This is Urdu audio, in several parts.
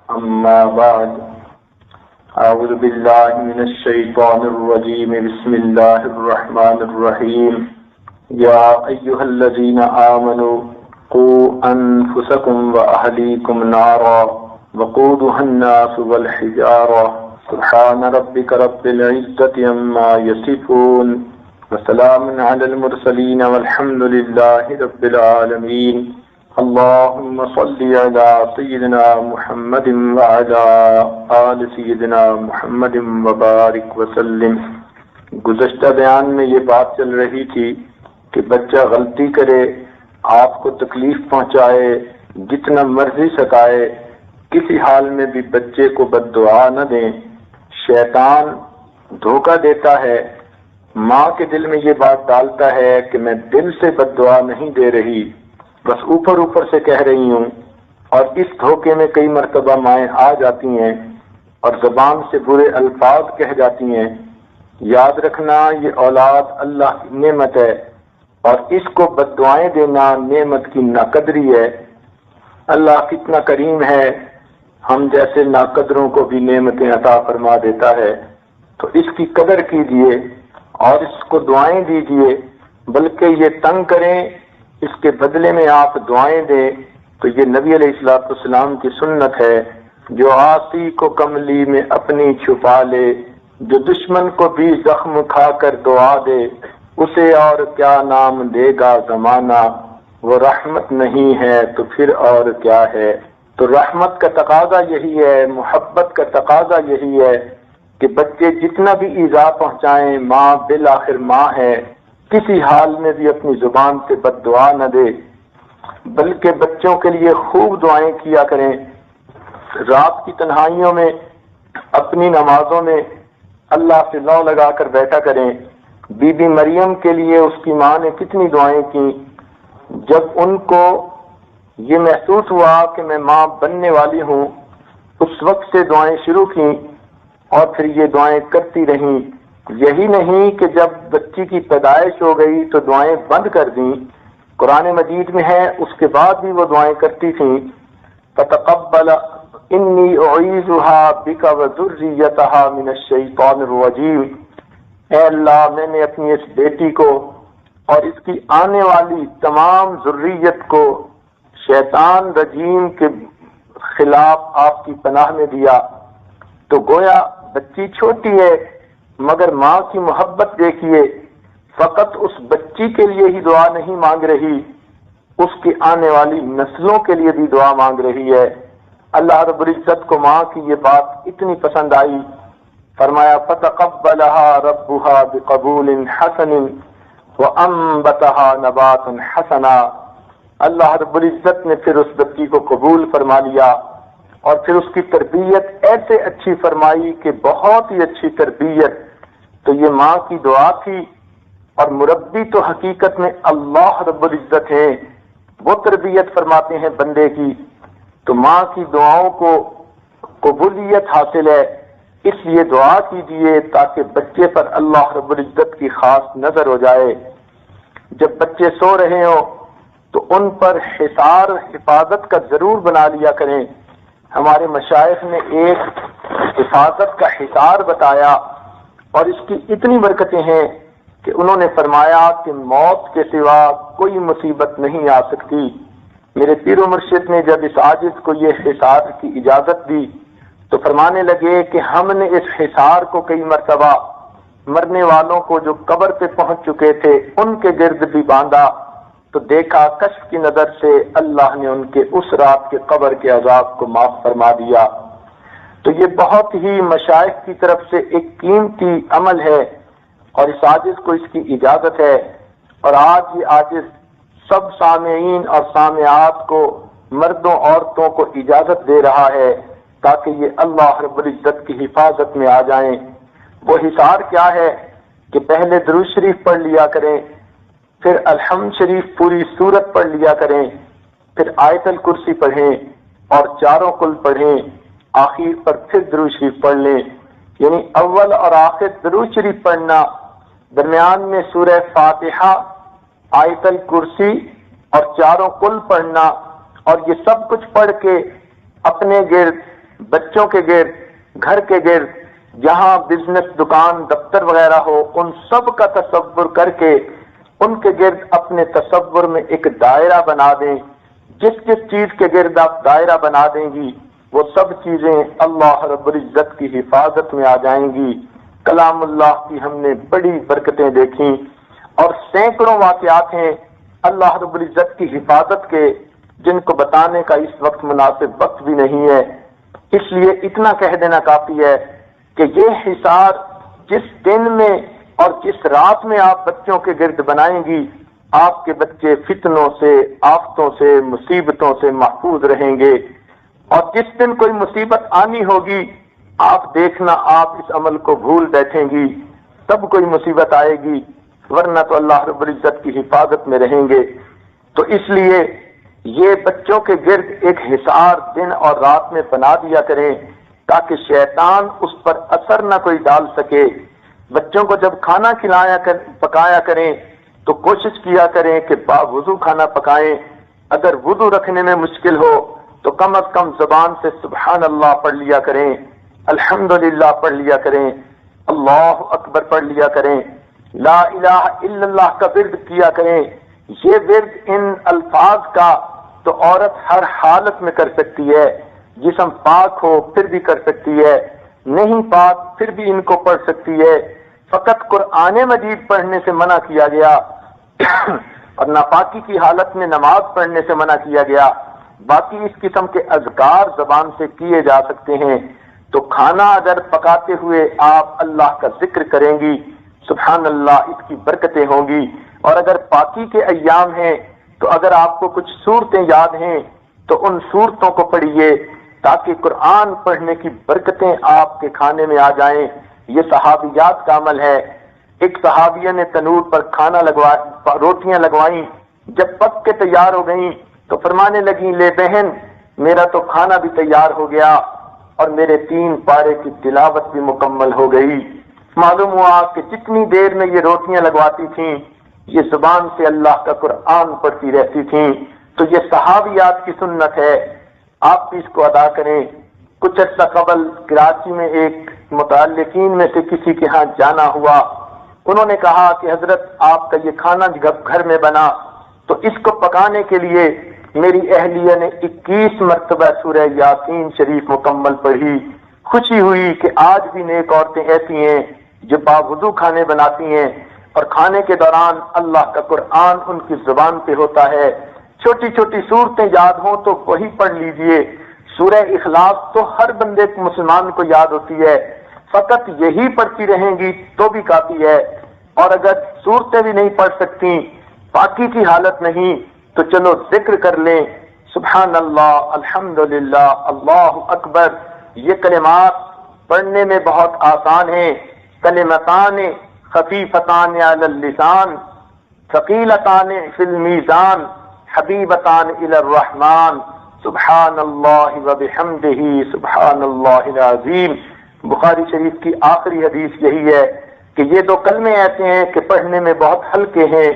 أما بعد أعوذ بالله من الشيطان الرجيم بسم الله الرحمن الرحيم يا أيها الذين آمنوا قوا أنفسكم وأهليكم نارا وقودها الناس والحجارة سبحان ربك رب العزة عما يصفون وسلام على المرسلين والحمد لله رب العالمين اللهم صل على سيدنا محمد وعلى آل سيدنا محمد وبارك وسلم۔ گزشتہ بیان میں یہ بات چل رہی تھی کہ بچہ غلطی کرے، آپ کو تکلیف پہنچائے، جتنا مرضی ستائے، کسی حال میں بھی بچے کو بد دعا نہ دیں۔ شیطان دھوکہ دیتا ہے، ماں کے دل میں یہ بات ڈالتا ہے کہ میں دل سے بد دعا نہیں دے رہی، بس اوپر اوپر سے کہہ رہی ہوں، اور اس دھوکے میں کئی مرتبہ مائیں آ جاتی ہیں اور زبان سے برے الفاظ کہہ جاتی ہیں۔ یاد رکھنا یہ اولاد اللہ کی نعمت ہے، اور اس کو بد دعائیں دینا نعمت کی ناقدری ہے۔ اللہ کتنا کریم ہے، ہم جیسے ناقدروں کو بھی نعمتیں عطا فرما دیتا ہے، تو اس کی قدر کیجیے اور اس کو دعائیں دیجیے، بلکہ یہ تنگ کریں اس کے بدلے میں آپ دعائیں دیں، تو یہ نبی علیہ السلام کی سنت ہے۔ جو عاصی کو کملی میں اپنی چھپا لے، جو دشمن کو بھی زخم کھا کر دعا دے، اسے اور کیا نام دے گا زمانہ، وہ رحمت نہیں ہے تو پھر اور کیا ہے۔ تو رحمت کا تقاضا یہی ہے، محبت کا تقاضا یہی ہے کہ بچے جتنا بھی ایذا پہنچائیں، ماں بالآخر ماں ہے، کسی حال میں بھی اپنی زبان سے بد دعا نہ دے، بلکہ بچوں کے لیے خوب دعائیں کیا کریں۔ رات کی تنہائیوں میں اپنی نمازوں میں اللہ سے لو لگا کر بیٹھا کریں۔ بی بی مریم کے لیے اس کی ماں نے کتنی دعائیں کی، جب ان کو یہ محسوس ہوا کہ میں ماں بننے والی ہوں، اس وقت سے دعائیں شروع کی اور پھر یہ دعائیں کرتی رہیں۔ یہی نہیں کہ جب بچی کی پیدائش ہو گئی تو دعائیں بند کر دیں، قرآن مجید میں ہے اس کے بعد بھی وہ دعائیں کرتی تھیں۔ فَتَقَبَّلَ إِنِّي أُعِيذُهَا بِكَ وَذُرِّيَّتَهَا مِنَ الشَّيْطَانِ الرَّجِيمِ، اے اللہ میں نے اپنی اس بیٹی کو اور اس کی آنے والی تمام ذریت کو شیطان رجیم کے خلاف آپ کی پناہ میں دیا۔ تو گویا بچی چھوٹی ہے، مگر ماں کی محبت دیکھیے، فقط اس بچی کے لیے ہی دعا نہیں مانگ رہی، اس کی آنے والی نسلوں کے لیے بھی دعا مانگ رہی ہے۔ اللہ رب العزت کو ماں کی یہ بات اتنی پسند آئی، فرمایا فَتَقَبَّلَهَا رَبُّهَا بِقَبُولٍ حَسَنٍ وَأَنبَتَهَا نَبَاتًا حَسَنًا۔ اللہ رب العزت نے پھر اس بچی کو قبول فرما لیا اور پھر اس کی تربیت ایسے اچھی فرمائی کہ بہت ہی اچھی تربیت۔ تو یہ ماں کی دعا تھی، اور مربی تو حقیقت میں اللہ رب العزت ہیں، وہ تربیت فرماتے ہیں بندے کی۔ تو ماں کی دعاؤں کو قبولیت حاصل ہے، اس لیے دعا کیجیے تاکہ بچے پر اللہ رب العزت کی خاص نظر ہو جائے۔ جب بچے سو رہے ہوں تو ان پر حصار حفاظت کا ضرور بنا لیا کریں۔ ہمارے مشائخ نے ایک حفاظت کا حصار بتایا، اور اس کی اتنی برکتیں ہیں کہ انہوں نے فرمایا کہ موت کے سوا کوئی مصیبت نہیں آ سکتی۔ میرے پیر و مرشد نے جب اس عاجز کو یہ حصار کی اجازت دی تو فرمانے لگے کہ ہم نے اس حصار کو کئی مرتبہ مرنے والوں کو جو قبر پہ پہنچ چکے تھے ان کے گرد بھی باندھا، تو دیکھا کشف کی نظر سے اللہ نے ان کے اس رات کے قبر کے عذاب کو معاف فرما دیا۔ تو یہ بہت ہی مشائخ کی طرف سے ایک قیمتی عمل ہے، اور اس عاجز کو اس کی اجازت ہے، اور آج یہ عاجز سب سامعین اور سامعات کو، مردوں عورتوں کو اجازت دے رہا ہے تاکہ یہ اللہ رب العزت کی حفاظت میں آ جائیں۔ وہ حصار کیا ہے کہ پہلے درود شریف پڑھ لیا کریں، پھر الحمد شریف پوری سورت پڑھ لیا کریں، پھر آیت الکرسی پڑھیں اور چاروں کل پڑھیں، آخر پر پھر درود شریف پڑھ لیں۔ یعنی اول اور آخر درود شریف پڑھنا، درمیان میں سورہ فاتحہ، آیت الکرسی اور چاروں کل پڑھنا، اور یہ سب کچھ پڑھ کے اپنے گرد بچوں کے گرد، گھر کے گرد، جہاں بزنس، دکان، دفتر وغیرہ ہو، ان سب کا تصور کر کے ان کے گرد اپنے تصور میں ایک دائرہ بنا دیں. جس جس چیز کے گرد آپ دائرہ بنا دیں گی وہ سب چیزیں اللہ رب العزت کی حفاظت میں آ جائیں گی. کلام اللہ کی ہم نے بڑی برکتیں دیکھیں اور سینکڑوں واقعات ہیں اللہ رب العزت کی حفاظت کے، جن کو بتانے کا اس وقت مناسب وقت بھی نہیں ہے. اس لیے اتنا کہہ دینا کافی ہے کہ یہ حصار جس دن میں اور جس رات میں آپ بچوں کے گرد بنائیں گی، آپ کے بچے فتنوں سے، آفتوں سے، مصیبتوں سے محفوظ رہیں گے. اور جس دن کوئی مصیبت آنی ہوگی، آپ دیکھنا آپ اس عمل کو بھول بیٹھیں گی، تب کوئی مصیبت آئے گی، ورنہ تو اللہ رب العزت کی حفاظت میں رہیں گے. تو اس لیے یہ بچوں کے گرد ایک حصار دن اور رات میں بنا دیا کریں تاکہ شیطان اس پر اثر نہ کوئی ڈال سکے. بچوں کو جب کھانا پکایا کریں تو کوشش کیا کریں کہ باوضو کھانا پکائیں. اگر وضو رکھنے میں مشکل ہو تو کم از کم زبان سے سبحان اللہ پڑھ لیا کریں، الحمدللہ پڑھ لیا کریں، اللہ اکبر پڑھ لیا کریں، لا الہ الا اللہ کا ورد کیا کریں. یہ ورد ان الفاظ کا تو عورت ہر حالت میں کر سکتی ہے. جسم پاک ہو پھر بھی کر سکتی ہے، نہیں پاک پھر بھی ان کو پڑھ سکتی ہے. فقط قرآن مجید پڑھنے سے منع کیا گیا اور ناپاکی کی حالت میں نماز پڑھنے سے منع کیا گیا. باقی اس قسم کے اذکار زبان سے کیے جا سکتے ہیں. تو کھانا اگر پکاتے ہوئے آپ اللہ کا ذکر کریں گی، سبحان اللہ، اس کی برکتیں ہوں گی. اور اگر پاکی کے ایام ہیں تو اگر آپ کو کچھ صورتیں یاد ہیں تو ان صورتوں کو پڑھیے تاکہ قرآن پڑھنے کی برکتیں آپ کے کھانے میں آ جائیں. یہ صحابیات کا عمل ہے. ایک صحابیہ نے تنور پر روٹیاں لگوائیں. جب پک کے تیار ہو گئیں تو فرمانے لگیں، لے بہن، میرا تو کھانا بھی تیار ہو گیا اور میرے 3 پارے کی تلاوت بھی مکمل ہو گئی. معلوم ہوا کہ جتنی دیر میں یہ روٹیاں لگواتی تھیں یہ زبان سے اللہ کا قرآن پڑھتی رہتی تھیں. تو یہ صحابیات کی سنت ہے، آپ بھی اس کو ادا کریں. کچھ عرصہ قبل کراچی میں ایک متعلقین میں سے کسی کے ہاں جانا ہوا. انہوں نے کہا کہ حضرت آپ کا یہ کھانا جب گھر میں بنا تو اس کو پکانے کے لیے میری اہلیہ نے 21 مرتبہ سورہ یاسین شریف مکمل پڑھی. خوشی ہوئی کہ آج بھی نیک عورتیں ایسی ہیں جو باوضو کھانے بناتی ہیں اور کھانے کے دوران اللہ کا قرآن ان کی زبان پہ ہوتا ہے. چھوٹی چھوٹی صورتیں یاد ہوں تو وہی پڑھ لیجئے. سورہ اخلاص تو ہر بندے مسلمان کو یاد ہوتی ہے، فقط یہی پڑھتی رہیں گی تو بھی کافی ہے. اور اگر صورتیں بھی نہیں پڑھ سکتی، پاکی کی حالت نہیں، تو چلو ذکر کر لیں، سبحان اللہ، الحمدللہ، اللہ اکبر. یہ کلمات پڑھنے میں بہت آسان ہیں. کلمتان خفیفتان علی اللسان ثقیلتان فی المیزان حبیبتان الی الرحمن سبحان اللہ وبحمدہ سبحان اللہ العظیم. بخاری شریف کی آخری حدیث یہی ہے کہ یہ 2 کلمے ایسے ہیں کہ پڑھنے میں بہت ہلکے ہیں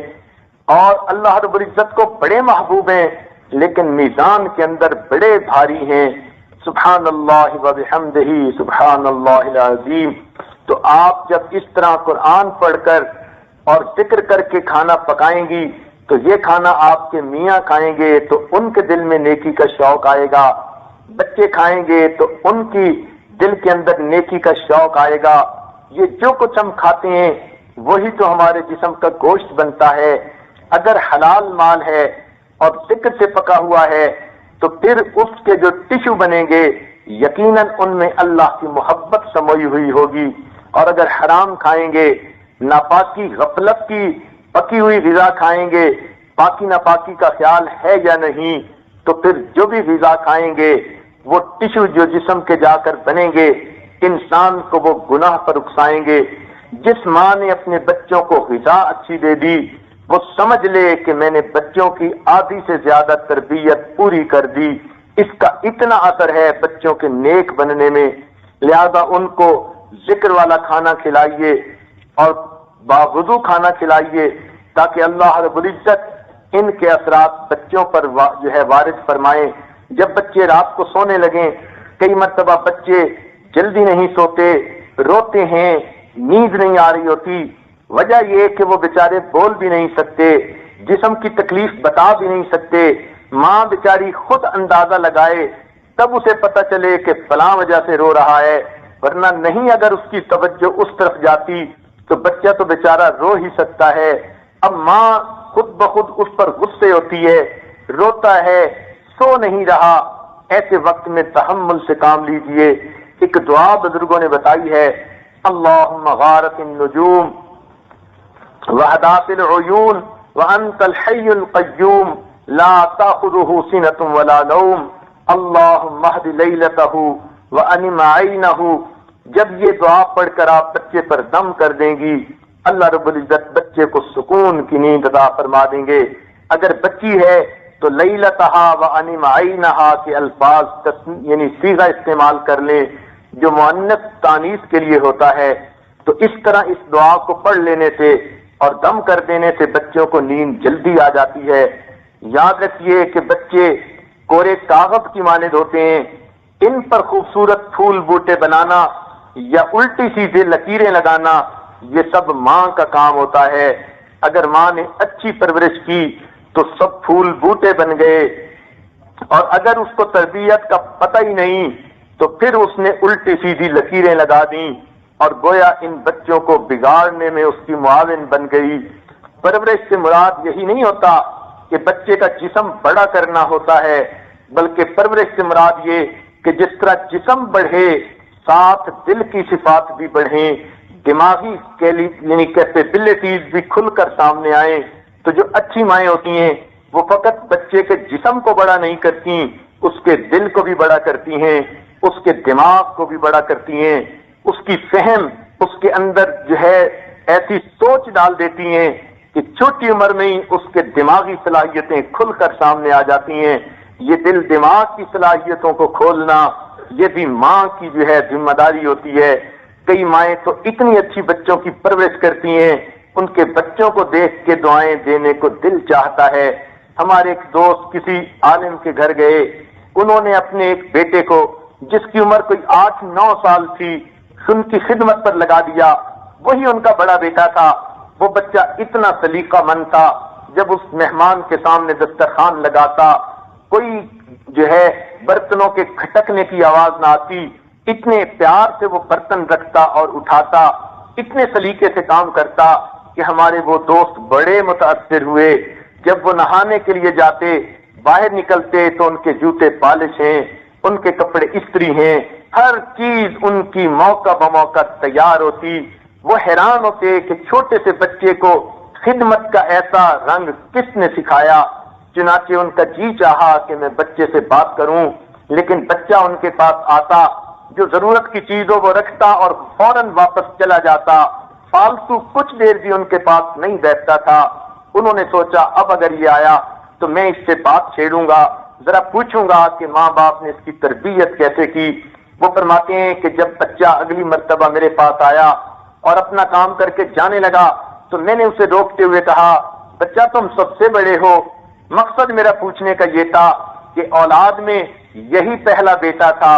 اور اللہ رب العزت کو بڑے محبوب ہیں، لیکن میزان کے اندر بڑے بھاری ہیں. سبحان اللہ وبحمدہ سبحان اللہ العظیم. تو آپ جب اس طرح قرآن پڑھ کر اور ذکر کر کے کھانا پکائیں گی تو یہ کھانا آپ کے میاں کھائیں گے تو ان کے دل میں نیکی کا شوق آئے گا، بچے کھائیں گے تو ان کی دل کے اندر نیکی کا شوق آئے گا. یہ جو کچھ ہم کھاتے ہیں وہی تو ہمارے جسم کا گوشت بنتا ہے. اگر حلال مال ہے اور ذکر سے پکا ہوا ہے تو پھر اس کے جو ٹشو بنیں گے یقیناً ان میں اللہ کی محبت سموئی ہوئی ہوگی. اور اگر حرام کھائیں گے، ناپاکی، غفلت کی پکی ہوئی غذا کھائیں گے، پاکی ناپاکی کا خیال ہے یا نہیں، تو پھر جو بھی غذا کھائیں گے وہ ٹشو جو جسم کے جا کر بنیں گے انسان کو وہ گناہ پر اکسائیں گے. جس ماں نے اپنے بچوں کو غذا اچھی دے دی وہ سمجھ لے کہ میں نے بچوں کی آدھی سے زیادہ تربیت پوری کر دی. اس کا اتنا اثر ہے بچوں کے نیک بننے میں. لہذا ان کو ذکر والا کھانا کھلائیے اور باوضو کھانا کھلائیے تاکہ اللہ رب العزت ان کے اثرات بچوں پر جو ہے وارد فرمائیں. جب بچے رات کو سونے لگیں کئی مرتبہ بچے جلدی نہیں سوتے، روتے ہیں، نیند نہیں آ رہی ہوتی، وجہ یہ کہ وہ بیچارے بول بھی نہیں سکتے، جسم کی تکلیف بتا بھی نہیں سکتے، ماں بیچاری خود اندازہ لگائے تب اسے پتہ چلے کہ فلاں وجہ سے رو رہا ہے، ورنہ نہیں اگر اس کی توجہ اس طرف جاتی تو بچہ تو بیچارہ رو ہی سکتا ہے۔ اب ماں خود بخود اس پر غصے ہوتی ہے، روتا ہے، سو نہیں رہا، ایسے وقت میں تحمل سے کام لیجئے۔ ایک دعا بزرگوں نے بتائی ہے، اللہم غارت النجوم وحدات العیون وانت الحی القیوم لا تأخذہ سنۃ ولا نوم اللہم اہد لیلتہ وانم عینہ۔ جب یہ دعا پڑھ کر آپ بچے پر دم کر دیں گی، اللہ رب العزت بچے کو سکون کی نیند عطا فرما دیں گے۔ اگر بچی ہے تو لیلتہا وانم عینہا کے الفاظ یعنی صیغہ استعمال کر لیں جو مؤنث تانیث کے لیے ہوتا ہے، تو اس طرح اس دعا کو پڑھ لینے سے اور دم کر دینے سے بچوں کو نیند جلدی آ جاتی ہے۔ یاد رکھیے کہ بچے کورے کاغذ کی مانند ہوتے ہیں، ان پر خوبصورت پھول بوٹے بنانا یا الٹی سیدھے لکیریں لگانا یہ سب ماں کا کام ہوتا ہے۔ اگر ماں نے اچھی پرورش کی تو سب پھول بوٹے بن گئے، اور اگر اس کو تربیت کا پتہ ہی نہیں تو پھر اس نے الٹی سیدھی لکیریں لگا دیں اور گویا ان بچوں کو بگاڑنے میں اس کی معاون بن گئی۔ پرورش سے مراد یہی نہیں ہوتا کہ بچے کا جسم بڑا کرنا ہوتا ہے، بلکہ پرورش سے مراد یہ کہ جس طرح جسم بڑھے ساتھ دل کی صفات بھی بڑھیں، دماغی یعنی کیپیبلٹیز بھی کھل کر سامنے آئیں۔ تو جو اچھی مائیں ہوتی ہیں وہ فقط بچے کے جسم کو بڑا نہیں کرتی، اس کے دل کو بھی بڑا کرتی ہیں، اس کے دماغ کو بھی بڑا کرتی ہیں، اس کی فہم، اس کے اندر جو ہے ایسی سوچ ڈال دیتی ہیں کہ چھوٹی عمر میں ہی اس کے دماغی صلاحیتیں کھل کر سامنے آ جاتی ہیں۔ یہ دل دماغ کی صلاحیتوں کو کھولنا یہ بھی ماں کی جو ہے ذمہ داری ہوتی ہے۔ کئی مائیں تو اتنی اچھی بچوں کی پرورش کرتی ہیں، ان کے بچوں کو دیکھ کے دعائیں دینے کو دل چاہتا ہے۔ ہمارے ایک دوست کسی عالم کے گھر گئے، انہوں نے اپنے ایک بیٹے کو جس کی عمر کوئی 8-9 سال تھی ان کی خدمت پر لگا دیا، وہی ان کا بڑا بیٹا تھا۔ وہ بچہ اتنا سلیقہ مند تھا، جب اس مہمان کے سامنے دسترخوان لگاتا کوئی جو ہے برتنوں کے کھٹکنے کی آواز نہ آتی، اتنے پیار سے وہ برتن رکھتا اور اٹھاتا، اتنے سلیقے سے کام کرتا کہ ہمارے وہ دوست بڑے متاثر ہوئے۔ جب وہ نہانے کے لیے جاتے، باہر نکلتے تو ان کے جوتے پالش ہیں، ان کے کپڑے استری ہیں، ہر چیز ان کی موقع بموقع تیار ہوتی۔ وہ حیران ہوتے کہ چھوٹے سے بچے کو خدمت کا ایسا رنگ کس نے سکھایا۔ چنانچہ ان کا جی چاہا کہ میں بچے سے بات کروں، لیکن بچہ ان کے پاس آتا، جو ضرورت کی چیز ہو وہ رکھتا اور فوراً واپس چلا جاتا، فالتو کچھ دیر بھی ان کے پاس نہیں بیٹھتا تھا۔ انہوں نے سوچا اب اگر یہ آیا تو میں اس سے بات چھیڑوں گا، ذرا پوچھوں گا کہ ماں باپ نے اس کی تربیت کیسے کی۔ وہ فرماتے ہیں کہ جب بچہ اگلی مرتبہ میرے پاس آیا اور اپنا کام کر کے جانے لگا تو میں نے اسے روکتے ہوئے کہا، بچہ تم سب سے بڑے ہو۔ مقصد میرا پوچھنے کا یہ تھا کہ اولاد میں یہی پہلا بیٹا تھا،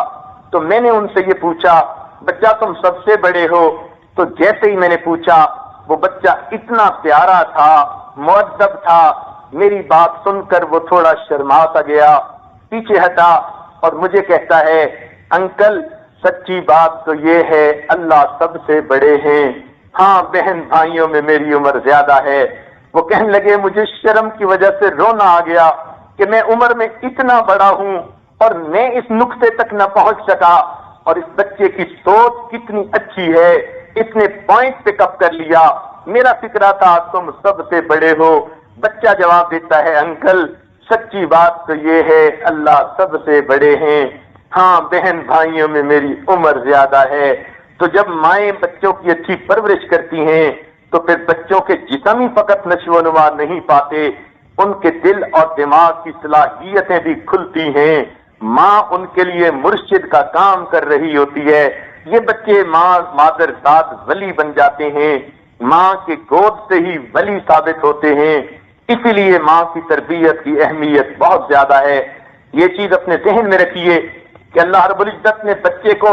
تو میں نے ان سے یہ پوچھا، بچہ تم سب سے بڑے ہو؟ تو جیسے ہی میں نے پوچھا وہ بچہ اتنا پیارا تھا، مؤدب تھا، میری بات سن کر وہ تھوڑا شرما سا گیا، پیچھے ہٹا اور مجھے کہتا ہے، انکل سچی بات تو یہ ہے اللہ سب سے بڑے ہیں، ہاں بہن بھائیوں میں میری عمر زیادہ ہے۔ وہ کہنے لگے مجھے شرم کی وجہ سے رونا آ گیا کہ میں عمر میں اتنا بڑا ہوں اور میں اس نقطے تک نہ پہنچ سکا، اور اس بچے کی سوچ کتنی اچھی ہے، اس نے پوائنٹ پک اپ کر لیا۔ میرا فکرہ تھا تم سب سے بڑے ہو۔ بچہ جواب دیتا ہے، انکل سچی بات تو یہ ہے اللہ سب سے بڑے ہیں، ہاں بہن بھائیوں میں میری عمر زیادہ ہے۔ تو جب مائیں بچوں کی اچھی پرورش کرتی ہیں تو پھر بچوں کے جسم ہی فقط نشو و نما نہیں پاتے، ان کے دل اور دماغ کی صلاحیتیں بھی کھلتی ہیں۔ ماں ان کے لیے مرشد کا کام کر رہی ہوتی ہے۔ یہ بچے مادر ذات ولی بن جاتے ہیں، ماں کے گود سے ہی ولی ثابت ہوتے ہیں۔ اسی لیے ماں کی تربیت کی اہمیت بہت زیادہ ہے۔ یہ چیز اپنے ذہن میں رکھیے کہ اللہ رب العزت نے بچے کو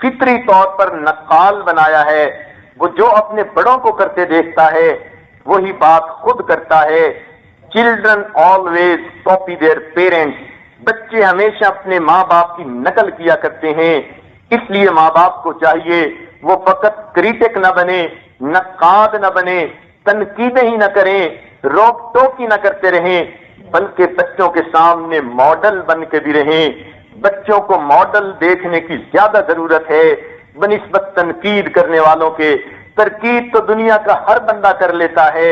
فطری طور پر نقال بنایا ہے. وہ جو اپنے بڑوں کو کرتے دیکھتا ہے وہی بات خود کرتا ہے. Children always copy their parents. بچے ہمیشہ اپنے ماں باپ کی نقل کیا کرتے ہیں. اس لیے ماں باپ کو چاہیے وہ فقط کریٹک نہ بنے، نقاد نہ بنے، تنقیدیں ہی نہ کریں، روک ٹوک ہی نہ کرتے رہیں، بلکہ بچوں کے سامنے ماڈل بن کے بھی رہیں. بچوں کو ماڈل دیکھنے کی زیادہ ضرورت ہے بنسبت تنقید کرنے والوں کے. تنقید تو دنیا کا ہر بندہ کر لیتا ہے،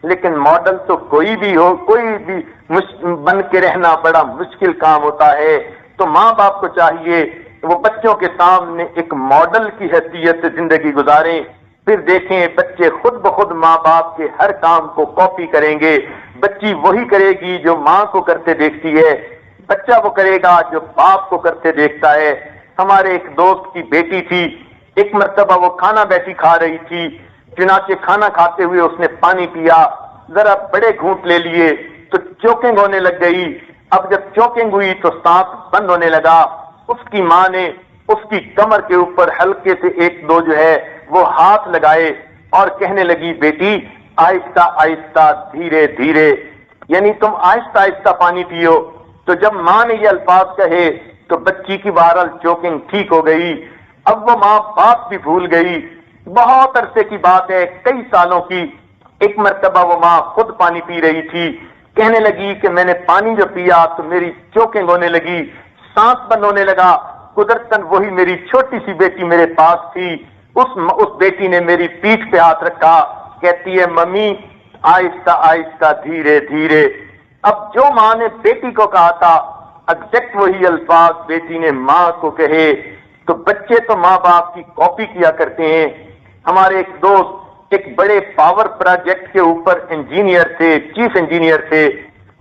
لیکن ماڈل تو کوئی بھی ہو، کوئی بھی بن کے رہنا بڑا مشکل کام ہوتا ہے. تو ماں باپ کو چاہیے وہ بچوں کے سامنے ایک ماڈل کی حیثیت سے زندگی گزاریں. پھر دیکھیں بچے خود بخود ماں باپ کے ہر کام کو کاپی کریں گے. بچی وہی کرے گی جو ماں کو کرتے دیکھتی ہے، بچہ وہ کرے گا جو باپ کو کرتے دیکھتا ہے. ہمارے ایک دوست کی بیٹی تھی، ایک مرتبہ وہ کھانا بیٹھی کھا رہی تھی، چنانچہ کھانا کھاتے ہوئے اس نے پانی پیا، ذرا بڑے گھونٹ لے لیے تو چوکنگ ہونے لگ گئی. اب جب چوکنگ ہوئی تو سانس بند ہونے لگا. اس کی ماں نے اس کی کمر کے اوپر ہلکے سے ایک دو جو ہے وہ ہاتھ لگائے اور کہنے لگی بیٹی آہستہ آہستہ دھیرے دھیرے، یعنی تم آہستہ آہستہ پانی پیو. تو جب ماں نے یہ الفاظ کہے تو بچی کی بہرحال چوکنگ ٹھیک ہو گئی. اب وہ ماں باپ بھی بھول گئی. بہت عرصے کی بات ہے، کئی سالوں کی. ایک مرتبہ وہ ماں خود پانی پی رہی تھی، کہنے لگی کہ میں نے پانی جو پیا تو میری چوکنگ ہونے لگی، سانس بند ہونے لگا. قدرتاً وہی میری چھوٹی سی بیٹی میرے پاس تھی. اس بیٹی نے میری پیٹھ پہ ہاتھ رکھا، کہتی ہے ممی آہستہ آہستہ دھیرے دھیرے. اب جو ماں نے بیٹی کو کہا تھا ایگزیکٹ وہی الفاظ بیٹی نے ماں کو کہے. تو بچے تو ماں باپ کی کاپی کیا کرتے ہیں. ہمارے ایک دوست ایک بڑے پاور پروجیکٹ کے اوپر انجینئر تھے، چیف انجینئر تھے.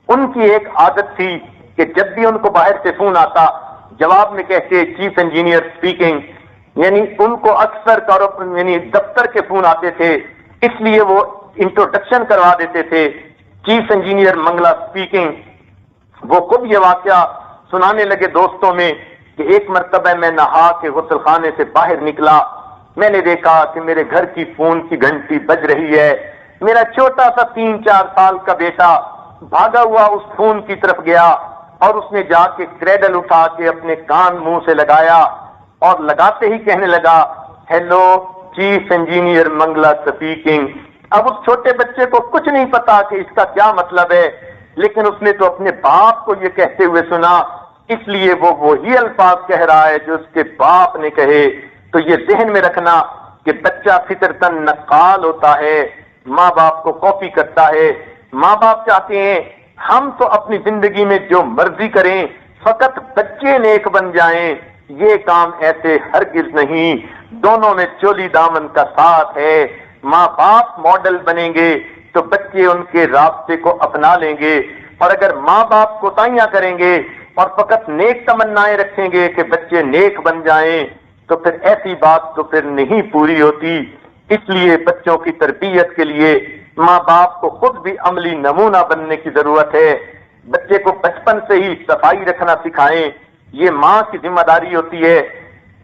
ان کی ایک عادت تھی کہ جب بھی ان کو باہر سے فون آتا جواب میں کہتے چیف انجینئر اسپیکنگ، یعنی ان کو اکثر یعنی دفتر کے فون آتے تھے، اس لیے وہ انٹروڈکشن کروا دیتے تھے چیف انجینئر منگلا اسپیکنگ. وہ خود یہ واقعہ سنانے لگے دوستوں میں کہ ایک مرتبہ میں نہا کے غسل خانے سے باہر نکلا، میں نے دیکھا کہ میرے گھر کی فون کی گھنٹی بج رہی ہے. میرا چھوٹا سا 3-4 سال کا بیٹا بھاگا ہوا اس فون کی طرف گیا اور اس نے جا کے کریڈل اٹھا کے اپنے کان منہ سے لگایا اور لگاتے ہی کہنے لگا hello chief engineer Mangla speaking. اب اس چھوٹے بچے کو کچھ نہیں پتا کہ اس کا کیا مطلب ہے، لیکن اس نے تو اپنے باپ کو یہ کہتے ہوئے سنا، اس لیے وہ وہی الفاظ کہہ رہا ہے جو اس کے باپ نے کہے. تو یہ ذہن میں رکھنا کہ بچہ فطرتاً نقال ہوتا ہے، ماں باپ کو کاپی کرتا ہے. ماں باپ چاہتے ہیں ہم تو اپنی زندگی میں جو مرضی کریں، فقط بچے نیک بن جائیں. یہ کام ایسے ہرگز نہیں. دونوں میں چولی دامن کا ساتھ ہے. ماں باپ ماڈل بنیں گے تو بچے ان کے راستے کو اپنا لیں گے، اور اگر ماں باپ کوتاہیاں کریں گے اور فقط نیک تمنائیں رکھیں گے کہ بچے نیک بن جائیں تو پھر ایسی بات تو پھر نہیں پوری ہوتی. اس لیے بچوں کی تربیت کے لیے ماں باپ کو خود بھی عملی نمونہ بننے کی ضرورت ہے. بچے کو بچپن سے ہی صفائی رکھنا سکھائیں، یہ ماں کی ذمہ داری ہوتی ہے.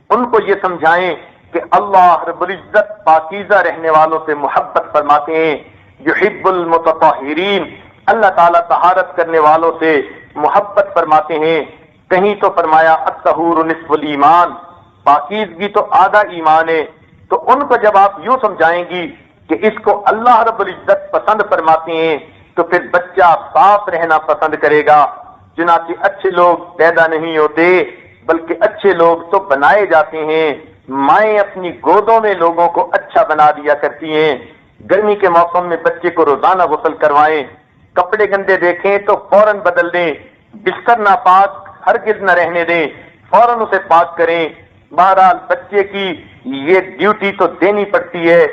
ان کو یہ سمجھائیں کہ اللہ رب العزت پاکیزہ رہنے والوں سے محبت فرماتے ہیں، یحب المتطہرین، اللہ تعالیٰ طہارت کرنے والوں سے محبت فرماتے ہیں. کہیں تو فرمایا الطہور نصف الایمان، پاکیزگی تو آدھا ایمان ہے. تو ان کو جب آپ یوں سمجھائیں گی کہ اس کو اللہ رب العزت پسند فرماتے ہیں تو پھر بچہ صاف رہنا پسند کرے گا. چنانچہ اچھے لوگ پیدا نہیں ہوتے بلکہ اچھے لوگ تو بنائے جاتے ہیں. مائیں اپنی گودوں میں لوگوں کو اچھا بنا دیا کرتی ہیں. گرمی کے موسم میں بچے کو روزانہ غسل کروائیں. کپڑے گندے دیکھیں تو فوراً بدل دیں. بستر ناپاک ہرگز نہ رہنے دیں، فوراً اسے پاک کریں. بہرحال بچے کی یہ ڈیوٹی تو دینی پڑتی ہے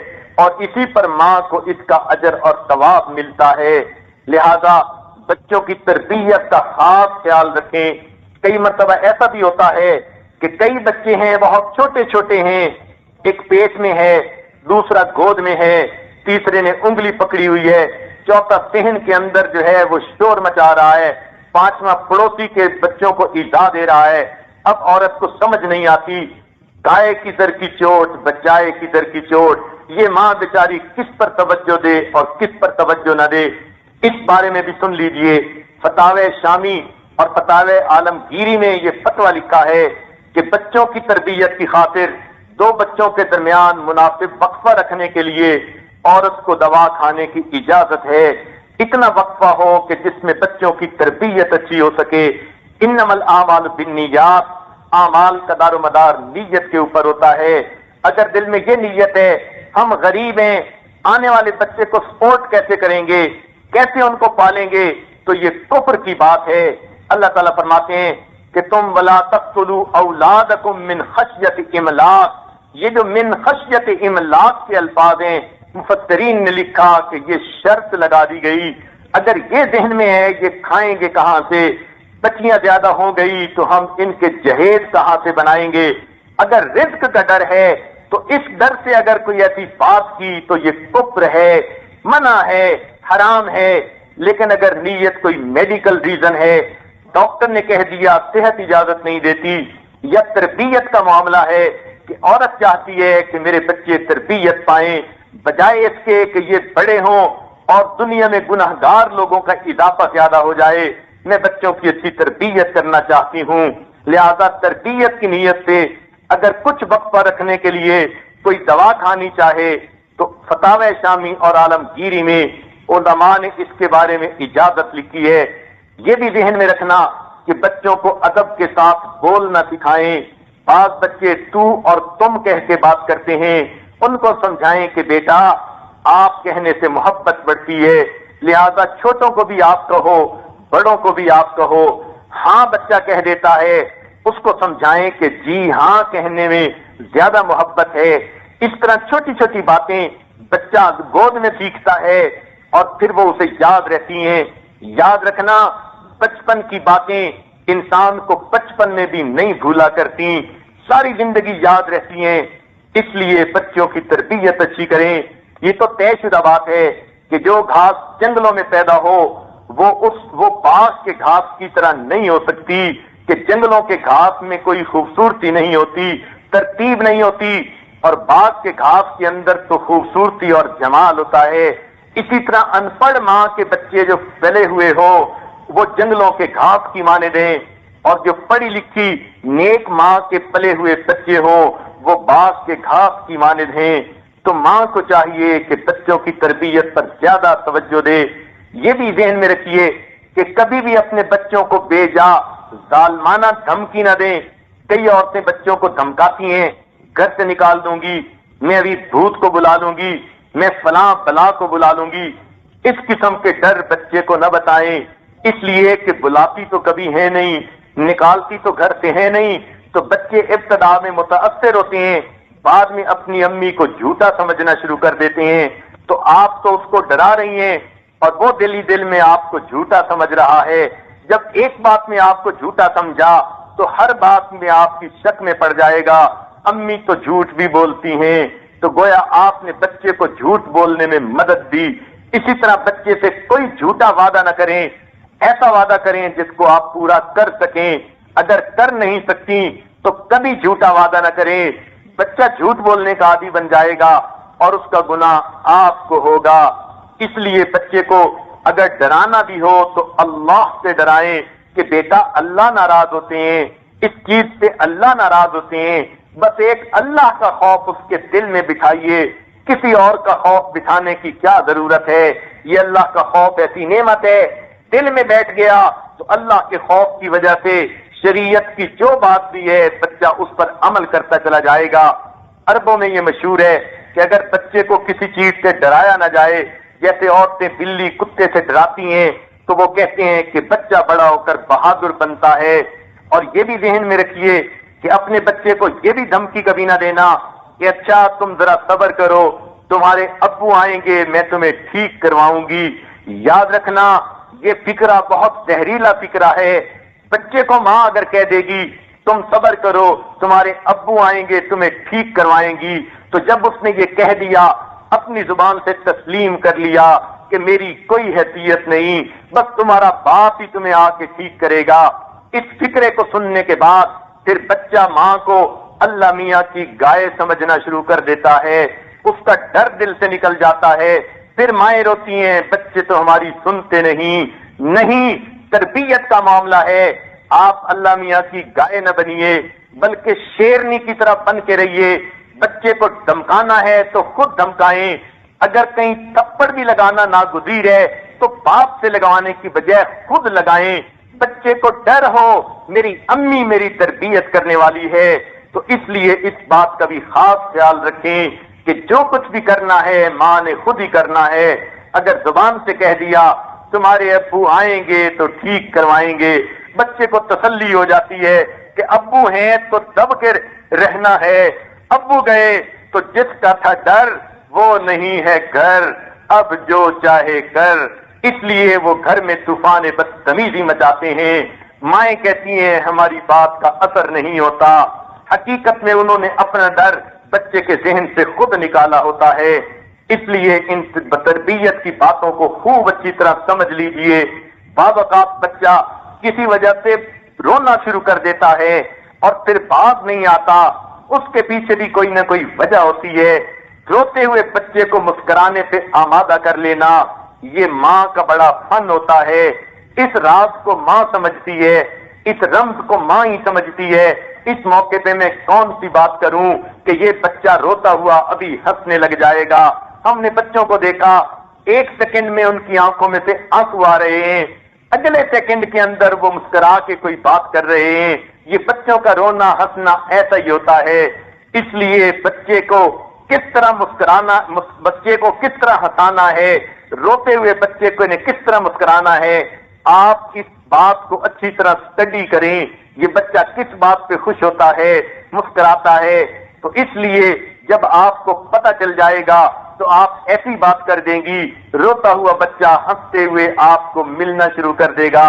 اور اسی پر ماں کو اس کا اجر اور ثواب ملتا ہے. لہذا بچوں کی تربیت کا خاص خیال رکھیں. کئی مرتبہ ایسا بھی ہوتا ہے کہ کئی بچے ہیں بہت چھوٹے چھوٹے ہیں، ایک پیٹ میں ہے، دوسرا گود میں ہے، تیسرے نے انگلی پکڑی ہوئی ہے، چوتھا صحن کے اندر جو ہے وہ شور مچا رہا ہے، پانچواں پڑوسی کے بچوں کو ایذا دے رہا ہے. اب عورت کو سمجھ نہیں آتی گائے کی در کی چوٹ بچائے کی در کی چوٹ، یہ ماں بیچاری کس پر توجہ دے اور کس پر توجہ نہ دے۔ اس بارے میں بھی سن لیجئے، فتاوی شامی اور فتاوی عالمگیری میں یہ فتویٰ لکھا ہے کہ بچوں کی تربیت کی خاطر دو بچوں کے درمیان مناسب وقفہ رکھنے کے لیے عورت کو دوا کھانے کی اجازت ہے، اتنا وقفہ ہو کہ جس میں بچوں کی تربیت اچھی ہو سکے۔ انما الاعمال بالنیات، اعمال کا دار و مدار نیت کے اوپر ہوتا ہے۔ اگر دل میں یہ نیت ہے ہم غریب ہیں، آنے والے بچے کو سپورٹ کیسے کریں گے، کیسے ان کو پالیں گے، تو یہ کفر کی بات ہے۔ اللہ تعالیٰ فرماتے ہیں کہ تم ولا تقتلوا اولادکم من خشیت املاق، یہ جو من خشیت املاق کے الفاظ ہیں مفسرین نے لکھا کہ یہ شرط لگا دی گئی، اگر یہ ذہن میں ہے یہ کھائیں گے کہاں سے، بچیاں زیادہ ہو گئی تو ہم ان کے جہیز کہاں سے بنائیں گے، اگر رزق کا ڈر ہے تو اس ڈر سے اگر کوئی ایسی بات کی تو یہ کفر ہے، منع ہے، حرام ہے۔ لیکن اگر نیت کوئی میڈیکل ریزن ہے، ڈاکٹر نے کہہ دیا صحت اجازت نہیں دیتی، یا تربیت کا معاملہ ہے کہ عورت چاہتی ہے کہ میرے بچے تربیت پائیں، بجائے اس کے کہ یہ بڑے ہوں اور دنیا میں گناہگار لوگوں کا اضافہ زیادہ ہو جائے، میں بچوں کی اچھی تربیت کرنا چاہتی ہوں، لہذا تربیت کی نیت سے اگر کچھ وقفہ رکھنے کے لیے کوئی دوا کھانی چاہے تو فتاوی شامی اور عالمگیری میں علماء نے اس کے بارے میں اجازت لکھی ہے۔ یہ بھی ذہن میں رکھنا کہ بچوں کو ادب کے ساتھ بولنا سکھائیں، بعض بچے تو اور تم کہہ کے بات کرتے ہیں، ان کو سمجھائیں کہ بیٹا آپ کہنے سے محبت بڑھتی ہے، لہذا چھوٹوں کو بھی آپ کہو بڑوں کو بھی آپ کہو۔ ہاں بچہ کہہ دیتا ہے، اس کو سمجھائیں کہ جی ہاں کہنے میں زیادہ محبت ہے۔ اس طرح چھوٹی چھوٹی باتیں بچہ گود میں سیکھتا ہے اور پھر وہ اسے یاد رہتی ہیں۔ یاد رکھنا بچپن کی باتیں انسان کو بچپن میں بھی نہیں بھولا کرتی، ساری زندگی یاد رہتی ہیں۔ اس لیے بچوں کی تربیت اچھی کریں۔ یہ تو طے شدہ بات ہے کہ جو گھاس جنگلوں میں پیدا ہو وہ باغ کے گھاس کی طرح نہیں ہو سکتی کہ جنگلوں کے گھاس میں کوئی خوبصورتی نہیں ہوتی، ترتیب نہیں ہوتی، اور باغ کے گھاس کے اندر تو خوبصورتی اور جمال ہوتا ہے۔ اسی طرح ان پڑھ ماں کے بچے جو پلے ہوئے ہو وہ جنگلوں کے گھاس کی مانند ہیں، اور جو پڑھی لکھی نیک ماں کے پلے ہوئے بچے ہوں وہ باغ کے گھاس کی مانند ہیں۔ تو ماں کو چاہیے کہ بچوں کی تربیت پر زیادہ توجہ دے۔ یہ بھی ذہن میں رکھیے کہ کبھی بھی اپنے بچوں کو بے جا ظالمانہ دھمکی نہ دیں۔ کئی عورتیں بچوں کو دھمکاتی ہیں، گھر سے نکال دوں گی، میں ابھی بھوت کو بلا لوں گی، میں فلاں بلا کو بلا لوں گی۔ اس قسم کے ڈر بچے کو نہ بتائیں، اس لیے کہ بلاتی تو کبھی ہے نہیں، نکالتی تو گھر سے ہے نہیں، تو بچے ابتدا میں متاثر ہوتے ہیں، بعد میں اپنی امی کو جھوٹا سمجھنا شروع کر دیتے ہیں۔ تو آپ تو اس کو ڈرا رہی ہیں اور وہ دل ہی دل میں آپ کو جھوٹا سمجھ رہا ہے۔ جب ایک بات میں آپ کو جھوٹا سمجھا تو ہر بات میں آپ کی شک میں پڑ جائے گا، امی تو جھوٹ بھی بولتی ہیں، تو گویا آپ نے بچے کو جھوٹ بولنے میں مدد دی۔ اسی طرح بچے سے کوئی جھوٹا وعدہ نہ کریں، ایسا وعدہ کریں جس کو آپ پورا کر سکیں۔ اگر کر نہیں سکتی تو کبھی جھوٹا وعدہ نہ کریں، بچہ جھوٹ بولنے کا عادی بن جائے گا اور اس کا گناہ آپ کو ہوگا۔ اس لیے بچے کو اگر ڈرانا بھی ہو تو اللہ سے ڈرائیں کہ بیٹا اللہ ناراض ہوتے ہیں، اس چیز سے اللہ ناراض ہوتے ہیں، بس ایک اللہ کا خوف اس کے دل میں بٹھائیے، کسی اور کا خوف بٹھانے کی کیا ضرورت ہے؟ یہ اللہ کا خوف ایسی نعمت ہے، دل میں بیٹھ گیا تو اللہ کے خوف کی وجہ سے شریعت کی جو بات بھی ہے بچہ اس پر عمل کرتا چلا جائے گا۔ عربوں میں یہ مشہور ہے کہ اگر بچے کو کسی چیز سے ڈرایا نہ جائے، جیسے عورتیں بلی کتے سے ڈراتی ہیں، تو وہ کہتے ہیں کہ بچہ بڑا ہو کر بہادر بنتا ہے۔ اور یہ بھی ذہن میں رکھیے کہ اپنے بچے کو یہ بھی دھمکی کبھی نہ دینا کہ اچھا تم ذرا صبر کرو، تمہارے ابو آئیں گے میں تمہیں ٹھیک کرواؤں گی۔ یاد رکھنا یہ فکرہ بہت زہریلا فکرہ ہے۔ بچے کو ماں اگر کہہ دے گی تم صبر کرو تمہارے ابو آئیں گے تمہیں ٹھیک کروائیں گی، تو جب اس نے یہ کہہ دیا اپنی زبان سے تسلیم کر لیا کہ میری کوئی حیثیت نہیں، بس تمہارا باپ ہی تمہیں آ کے ٹھیک کرے گا، اس فکرے کو سننے کے بعد پھر بچہ ماں کو اللہ میاں کی گائے سمجھنا شروع کر دیتا ہے، اس کا ڈر دل سے نکل جاتا ہے، پھر مائیں روتی ہیں بچے تو ہماری سنتے نہیں، تربیت کا معاملہ ہے۔ آپ اللہ میاں کی گائے نہ بنیے بلکہ شیرنی کی طرح بن کے رہیے۔ بچے کو دھمکانا ہے تو خود دھمکائیں، اگر کہیں تھپڑ بھی لگانا ناگزیر ہے تو باپ سے لگوانے کی بجائے خود لگائیں۔ بچے کو ڈر ہو میری امی میری تربیت کرنے والی ہے، تو اس لیے اس بات کا بھی خاص خیال رکھیں کہ جو کچھ بھی کرنا ہے ماں نے خود ہی کرنا ہے۔ اگر زبان سے کہہ دیا تمہارے ابو آئیں گے تو ٹھیک کروائیں گے، بچے کو تسلی ہو جاتی ہے کہ ابو ہیں تو دب کے رہنا ہے، ابو گئے تو جس کا تھا ڈر وہ نہیں ہے گھر، اب جو چاہے کر۔ اس لیے وہ گھر میں طوفان بدتمیزی مچاتے ہیں۔ مائیں کہتی ہیں ہماری بات کا اثر نہیں ہوتا، حقیقت میں انہوں نے اپنا ڈر بچے کے ذہن سے خود نکالا ہوتا ہے۔ اس لیے ان تربیت کی باتوں کو خوب اچھی طرح سمجھ لیجئے۔ بعض اوقات بچہ کسی وجہ سے رونا شروع کر دیتا ہے اور پھر باز نہیں آتا، اس کے پیچھے بھی کوئی نہ کوئی وجہ ہوتی ہے۔ روتے ہوئے بچے کو مسکرانے پہ آمادہ کر لینا یہ ماں کا بڑا فن ہوتا ہے۔ اس راز کو ماں سمجھتی ہے، اس رمز کو ماں ہی سمجھتی ہے۔ اس موقع پہ میں کون سی بات کروں کہ یہ بچہ روتا ہوا ابھی ہنسنے لگ جائے گا۔ ہم نے بچوں کو دیکھا 1 سیکنڈ میں ان کی آنکھوں میں سے آنسو آ رہے ہیں، اگلے سیکنڈ کے اندر وہ مسکرا کے کوئی بات کر رہے ہیں۔ یہ بچوں کا رونا ہنسنا ایسا ہی ہوتا ہے۔ اس لیے بچے کو کس طرح مسکرانا، بچے کو کس طرح ہنسانا ہے، روتے ہوئے بچے کو انہیں کس طرح مسکرانا ہے، آپ اس بات کو اچھی طرح اسٹڈی کریں۔ یہ بچہ کس بات پہ خوش ہوتا ہے، مسکراتا ہے، تو اس لیے جب آپ کو پتہ چل جائے گا تو آپ ایسی بات کر دیں گی، روتا ہوا بچہ ہنستے ہوئے آپ کو ملنا شروع کر دے گا۔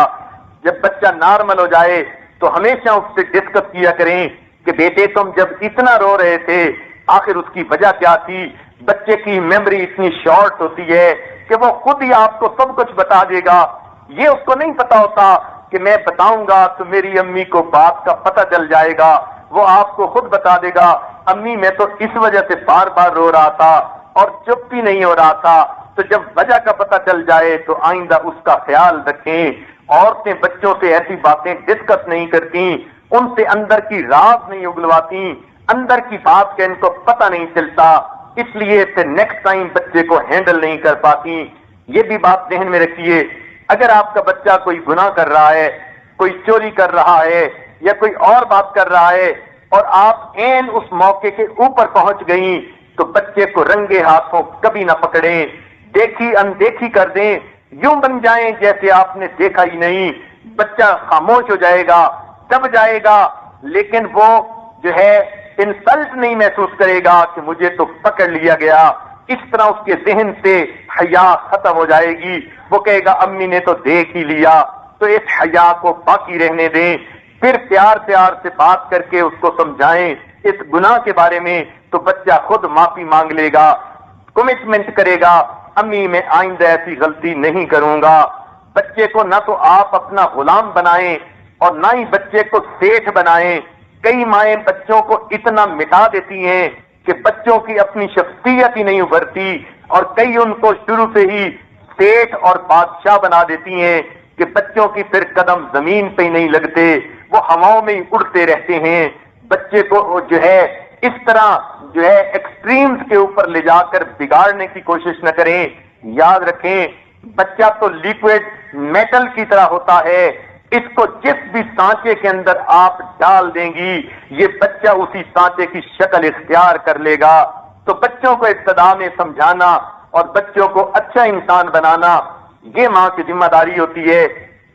جب بچہ نارمل ہو جائے تو ہمیشہ اس سے ڈسکس کیا کریں کہ بیٹے تم جب اتنا رو رہے تھے آخر اس کی وجہ کیا تھی۔ بچے کی میموری اتنی شارٹ ہوتی ہے کہ وہ خود ہی آپ کو سب کچھ بتا دے گا۔ یہ اس کو نہیں پتا ہوتا کہ میں بتاؤں گا تو میری امی کو بات کا پتہ چل جائے گا، وہ آپ کو خود بتا دے گا امی میں تو اس وجہ سے بار بار رو رہا تھا اور چپ بھی نہیں ہو رہا تھا۔ تو جب وجہ کا پتہ چل جائے تو آئندہ اس کا خیال رکھیں۔ عورتیں بچوں سے ایسی باتیں ڈسکس نہیں کرتی، ان سے اندر کی راز نہیں اگلواتی، اندر کی بات کا ان کو پتہ نہیں چلتا، اس لیے پھر نیکسٹ ٹائم بچے کو ہینڈل نہیں کر پاتی۔ یہ بھی بات ذہن میں رکھیے، اگر آپ کا بچہ کوئی گناہ کر رہا ہے، کوئی چوری کر رہا ہے یا کوئی اور بات کر رہا ہے اور آپ عین اس موقع کے اوپر پہنچ گئیں تو بچے کو رنگے ہاتھوں کبھی نہ پکڑیں، دیکھی اندیکھی کر دیں، یوں بن جائیں جیسے آپ نے دیکھا ہی نہیں۔ بچہ خاموش ہو جائے گا، دب جائے گا، لیکن وہ جو ہے انسلٹ نہیں محسوس کرے گا کہ مجھے تو پکڑ لیا گیا۔ اس طرح اس کے ذہن سے حیا ختم ہو جائے گی، وہ کہے گا امی نے تو دیکھ ہی لیا۔ تو اس حیا کو باقی رہنے دیں، پھر پیار سے بات کر کے اس کو سمجھائیں اس گناہ کے بارے میں، تو بچہ خود معافی مانگ لے گا، کمٹمنٹ کرے گا امی میں آئندہ ایسی غلطی نہیں کروں گا۔ بچے کو نہ تو آپ اپنا غلام بنائیں اور نہ ہی بچے کو سیٹھ بنائیں۔ کئی مائیں بچوں کو اتنا مٹا دیتی ہیں کہ بچوں کی اپنی شخصیت ہی نہیں ابھرتی، اور کئی ان کو شروع سے ہی سیٹھ اور بادشاہ بنا دیتی ہیں کہ بچوں کی پھر قدم زمین پہ ہی نہیں لگتے، وہ ہواؤں میں ہی اڑتے رہتے ہیں۔ بچے کو جو ہے اس طرح جو ہے ایکسٹریمز کے اوپر لے جا کر بگاڑنے کی کوشش نہ کریں۔ یاد رکھیں بچہ تو لیکوڈ میٹل کی طرح ہوتا ہے، اس کو جس بھی سانچے کے اندر آپ ڈال دیں گی یہ بچہ اسی سانچے کی شکل اختیار کر لے گا۔ تو بچوں کو ابتدا میں سمجھانا اور بچوں کو اچھا انسان بنانا یہ ماں کی ذمہ داری ہوتی ہے۔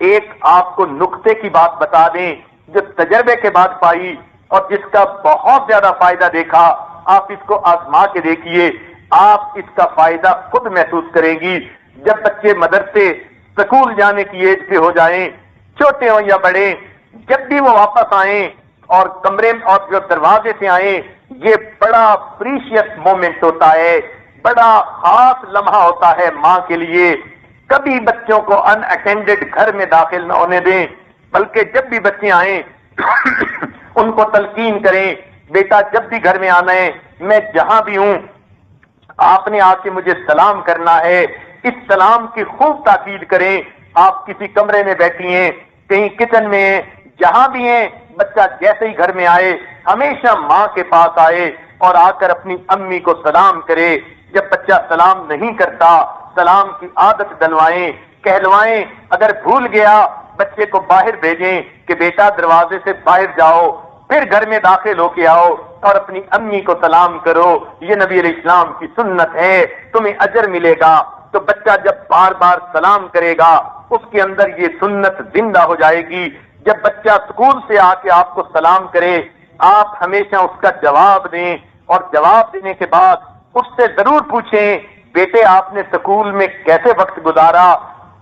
ایک آپ کو نقطے کی بات بتا دیں جو تجربے کے بعد پائی اور جس کا بہت زیادہ فائدہ دیکھا، آپ اس کو آزما کے دیکھیے، آپ اس کا فائدہ خود محسوس کریں گی۔ جب بچے مدرسے سکول جانے کی ایج پہ ہو جائیں، چھوٹے ہوں یا بڑے، جب بھی وہ واپس آئیں اور کمرے اور جو دروازے سے آئیں، یہ بڑا پریشیس مومنٹ ہوتا ہے، بڑا خاص لمحہ ہوتا ہے ماں کے لیے۔ کبھی بچوں کو ان اٹینڈڈ گھر میں داخل نہ ہونے دیں، بلکہ جب بھی بچے آئیں ان کو تلقین کریں، بیٹا جب بھی گھر میں آنا ہے، میں جہاں بھی ہوں آپ نے آ کے مجھے سلام کرنا ہے، اس سلام کی خوب تاکید کریں۔ آپ کسی کمرے میں بیٹھی ہیں، کہیں کچن میں ہیں، جہاں بھی ہیں، بچہ جیسے ہی گھر میں آئے ہمیشہ ماں کے پاس آئے اور آ کر اپنی امی کو سلام کرے۔ جب بچہ سلام نہیں کرتا سلام کی عادت ڈلوائیں، کہلوائیں، اگر بھول گیا بچے کو باہر بھیجیں کہ بیٹا دروازے سے باہر جاؤ، پھر گھر میں داخل ہو کے آؤ اور اپنی امی کو سلام کرو، یہ نبی علیہ السلام کی سنت ہے، تمہیں اجر ملے گا۔ تو بچہ جب بار بار سلام کرے گا اس کے اندر یہ سنت زندہ ہو جائے گی۔ جب بچہ اسکول سے آ کے آپ کو سلام کرے آپ ہمیشہ اس کا جواب دیں، اور جواب دینے کے بعد اس سے ضرور پوچھیں بیٹے آپ نے اسکول میں کیسے وقت گزارا۔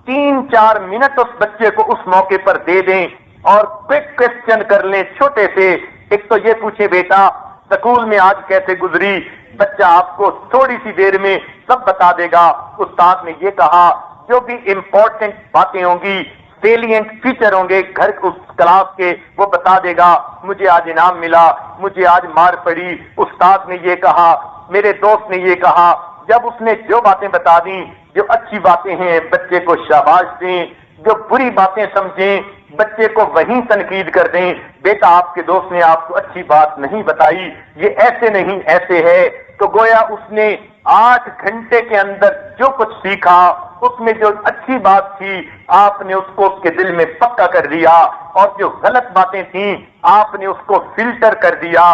3-4 منٹ اس بچے کو اس موقع پر دے دیں اور کوئک کوسچن کر لیں چھوٹے سے۔ ایک تو یہ پوچھیں بیٹا اسکول میں آج کیسے گزری، بچہ آپ کو تھوڑی سی دیر میں سب بتا دے گا۔ استاد نے یہ کہا، جو بھی امپورٹنٹ باتیں ہوں گی، سیلینٹ فیچر ہوں گے گھر کلاس کے، وہ بتا دے گا۔ مجھے آج انعام ملا، مجھے آج مار پڑی، استاد نے یہ کہا، میرے دوست نے یہ کہا۔ جب اس نے جو باتیں بتا دیں، جو اچھی باتیں ہیں بچے کو شاباش دیں، جو بری باتیں سمجھیں بچے کو وہیں تنقید کر دیں، بیٹا آپ کے دوست نے آپ کو اچھی بات نہیں بتائی، یہ ایسے نہیں ایسے ہے۔ تو گویا اس نے 8 گھنٹے کے اندر جو کچھ سیکھا اس میں جو اچھی بات تھی آپ نے اس کو اس کے دل میں پکا کر دیا، اور جو غلط باتیں تھیں آپ نے اس کو فلٹر کر دیا۔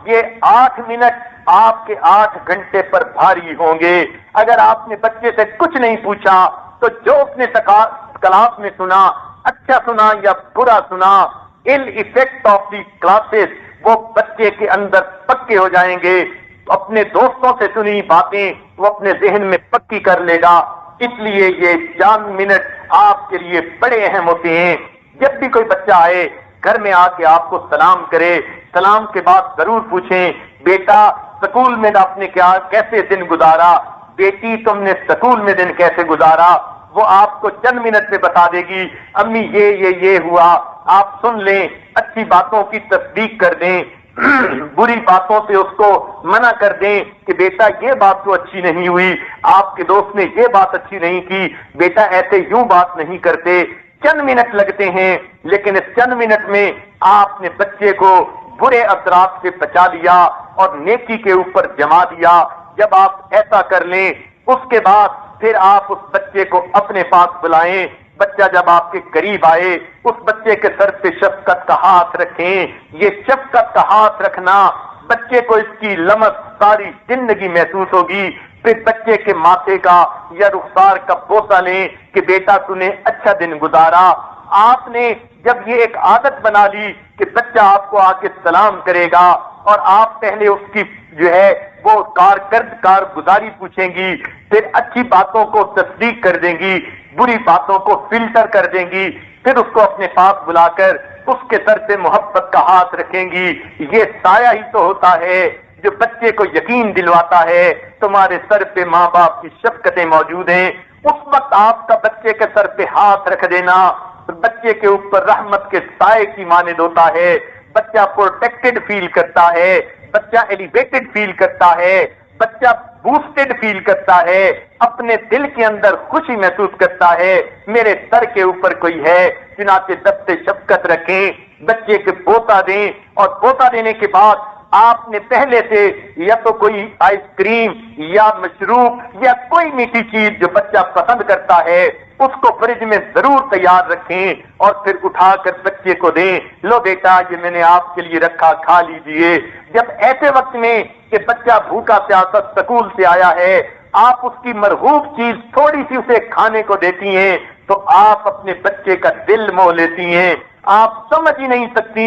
یہ 8 منٹ آپ کے 8 گھنٹے پر بھاری ہوں گے۔ اگر آپ نے بچے سے کچھ نہیں پوچھا تو جو اس نے کلاس میں سنا، اچھا سنا یا برا سنا، ان ایفیکٹ آف دی کلاسز وہ بچے کے اندر پکے ہو جائیں گے۔ اپنے دوستوں سے سنی باتیں وہ اپنے ذہن میں پکی کر لے گا۔ اس لیے یہ چند منٹ آپ کے لیے بڑے اہم ہوتے ہیں۔ جب بھی کوئی بچہ آئے گھر میں آ کے آپ کو سلام کرے، سلام کے بعد ضرور پوچھیں بیٹا سکول میں آپ نے کیسے دن گزارا، بیٹی تم نے سکول میں دن کیسے گزارا۔ وہ آپ کو چند منٹ میں بتا دے گی، امی یہ ہوا، آپ سن لیں، اچھی باتوں کی تصدیق کر دیں، بری باتوں سے اس کو منع کر دیں کہ بیٹا یہ بات تو اچھی نہیں ہوئی، آپ کے دوست نے یہ بات اچھی نہیں کی، بیٹا ایسے یوں بات نہیں کرتے۔ چند منٹ لگتے ہیں لیکن اس چند منٹ میں آپ نے بچے کو برے اثرات سے بچا لیا اور نیکی کے اوپر جما دیا۔ جب آپ ایسا کر لیں اس کے بعد پھر آپ اس بچے کو اپنے پاس بلائیں۔ بچہ جب آپ کے قریب آئے اس بچے کے سر پہ شفقت کا ہاتھ رکھیں۔ یہ شفقت کا ہاتھ رکھنا بچے کو اس کی لمس ساری زندگی محسوس ہوگی۔ پھر بچے کے ماتھے کا یا رخسار کا بوسہ لیں کہ بیٹا تو نے اچھا دن گزارا۔ آپ نے جب یہ ایک عادت بنا لی کہ بچہ آپ کو آ کے سلام کرے گا اور آپ پہلے اس کی جو ہے وہ کارگزاری پوچھیں گی، پھر اچھی باتوں کو تصدیق کر دیں گی، بری باتوں کو فلٹر کر دیں گی، پھر اس کو اپنے پاس بلا کر اس کے سر پہ محبت کا ہاتھ رکھیں گی۔ یہ سایہ ہی تو ہوتا ہے جو بچے کو یقین دلواتا ہے تمہارے سر پہ ماں باپ کی شفقتیں موجود ہیں۔ اس وقت آپ کا بچے کے سر پہ ہاتھ رکھ دینا بچے کے اوپر رحمت کے سائے کی مانند ہوتا ہے۔ بچہ پروٹیکٹڈ فیل کرتا ہے، بچہ ایلیویٹڈ فیل کرتا ہے، بچہ بوسٹڈ فیل کرتا ہے، اپنے دل کے اندر خوشی محسوس کرتا ہے میرے سر کے اوپر کوئی ہے۔ چنانچہ دست شفقت رکھیں، بچے کے بوسہ دیں، اور بوسہ دینے کے بعد آپ نے پہلے سے یا تو کوئی آئس کریم یا مشروب یا کوئی میٹھی چیز جو بچہ پسند کرتا ہے اس کو فریج میں ضرور تیار رکھیں اور پھر اٹھا کر بچے کو دیں، لو بیٹا یہ میں نے آپ کے لیے رکھا، کھا لیجئے۔ جب ایسے وقت میں کہ بچہ بھوکا پیاسا سکول سے آیا ہے آپ اس کی مرغوب چیز تھوڑی سی اسے کھانے کو دیتی ہیں تو آپ اپنے بچے کا دل موہ لیتی ہیں۔ آپ سمجھ ہی نہیں سکتی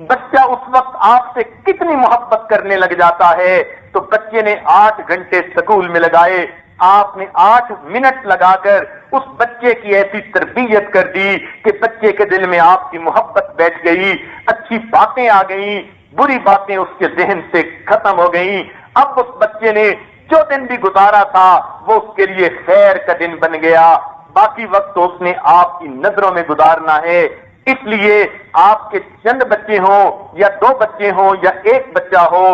بچہ اس وقت آپ سے کتنی محبت کرنے لگ جاتا ہے۔ تو بچے نے 8 گھنٹے سکول میں لگائے، آپ نے 8 منٹ لگا کر اس بچے کی ایسی تربیت کر دی کہ بچے کے دل میں آپ کی محبت بیٹھ گئی، اچھی باتیں آ گئیں، بری باتیں اس کے ذہن سے ختم ہو گئیں۔ اب اس بچے نے جو دن بھی گزارا تھا وہ اس کے لیے خیر کا دن بن گیا، باقی وقت تو اس نے آپ کی نظروں میں گزارنا ہے۔ اس لیے آپ کے چند بچے ہوں یا 2 بچے ہوں یا 1 بچہ ہو،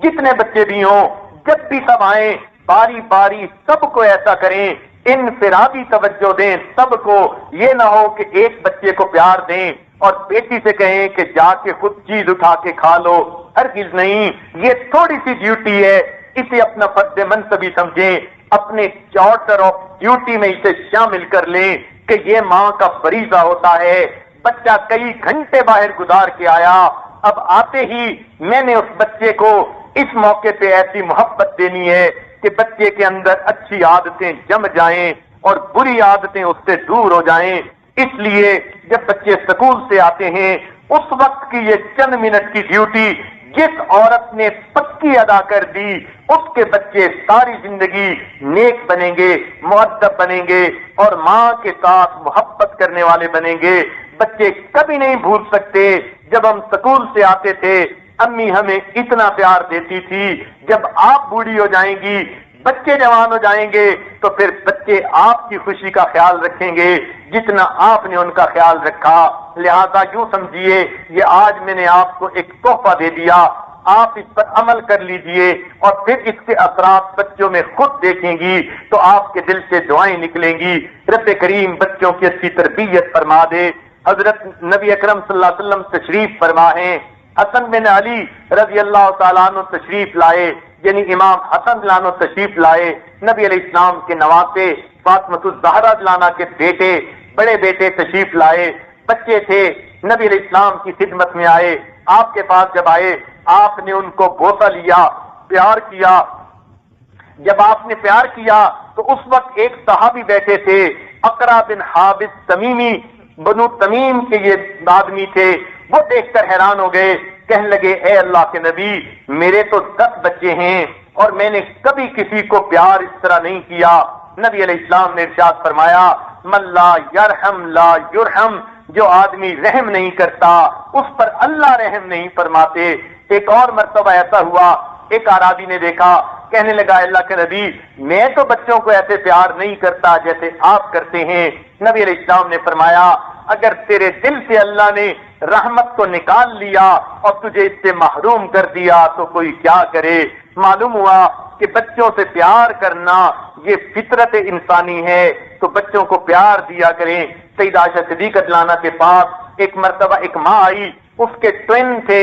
جتنے بچے بھی ہوں، جب بھی سب آئیں باری باری سب کو ایسا کریں، انفرادی توجہ دیں سب کو، یہ نہ ہو کہ ایک بچے کو پیار دیں اور بیٹی سے کہیں کہ جا کے خود چیز اٹھا کے کھا لو، ہرگز نہیں۔ یہ تھوڑی سی ڈیوٹی ہے، اسے اپنا فرض منصبی سمجھیں، اپنے چارٹر آف ڈیوٹی میں اسے شامل کر لیں کہ یہ ماں کا فریضہ ہوتا ہے۔ بچہ کئی گھنٹے باہر گزار کے آیا، اب آتے ہی میں نے اس بچے کو اس موقع پہ ایسی محبت دینی ہے کہ بچے کے اندر اچھی عادتیں جم جائیں اور بری عادتیں اس سے دور ہو جائیں۔ اس لیے جب بچے اسکول سے آتے ہیں، اس وقت کی یہ چند منٹ کی ڈیوٹی جس عورت نے پکی ادا کر دی، اس کے بچے ساری زندگی نیک بنیں گے، مؤدب بنیں گے اور ماں کے ساتھ محبت کرنے والے بنیں گے۔ بچے کبھی نہیں بھول سکتے جب ہم اسکول سے آتے تھے امی ہمیں اتنا پیار دیتی تھی، جب آپ بوڑھی ہو جائیں گی، بچے جوان ہو جائیں گے تو پھر بچے آپ کی خوشی کا خیال رکھیں گے جتنا آپ نے ان کا خیال رکھا۔ لہذا یوں سمجھیے یہ آج میں نے آپ کو ایک تحفہ دے دیا، آپ اس پر عمل کر لیجئے اور پھر اس کے اثرات بچوں میں خود دیکھیں گی تو آپ کے دل سے دعائیں نکلیں گی۔ رب کریم بچوں کی اچھی تربیت فرما دے۔ حضرت نبی اکرم صلی اللہ علیہ وسلم تشریف فرما ہیں، حسن بن علی رضی اللہ تعالیٰ عنہ تشریف لائے، یعنی امام حسن لانو تشریف لائے، نبی علیہ السلام کے نواسے فاطمۃ الزہرا لانا کے بیٹے، بڑے بیٹے تشریف لائے، بچے تھے، نبی علیہ السلام کی خدمت میں آئے، آپ کے پاس جب آئے آپ نے ان کو بوسہ لیا، پیار کیا۔ جب آپ نے پیار کیا تو اس وقت ایک صحابی بیٹھے تھے، اقرا بن حابس تمیمی، بنو تمیم کے یہ آدمی تھے، وہ دیکھ کر حیران ہو گئے، کہنے لگے اے اللہ کے نبی میرے تو 10 بچے ہیں اور میں نے کبھی کسی کو پیار اس طرح نہیں کیا۔ نبی علیہ السلام نے ارشاد فرمایا من لا یرحم لا یرحم، جو آدمی رحم نہیں کرتا اس پر اللہ رحم نہیں فرماتے۔ ایک اور مرتبہ ایسا ہوا، ایک اعرابی نے دیکھا، کہنے لگا اللہ کے نبی میں تو بچوں کو ایسے پیار نہیں کرتا جیسے آپ کرتے ہیں۔ نبی علیہ السلام نے فرمایا اگر تیرے دل سے اللہ نے رحمت کو نکال لیا اور تجھے اس سے محروم کر دیا تو کوئی کیا کرے۔ معلوم ہوا کہ بچوں سے پیار کرنا یہ فطرت انسانی ہے، تو بچوں کو پیار دیا کریں۔ سیدہ عائشہ صدیقہ لانا کے پاس ایک مرتبہ ایک ماں آئی، اس کے ٹوین تھے،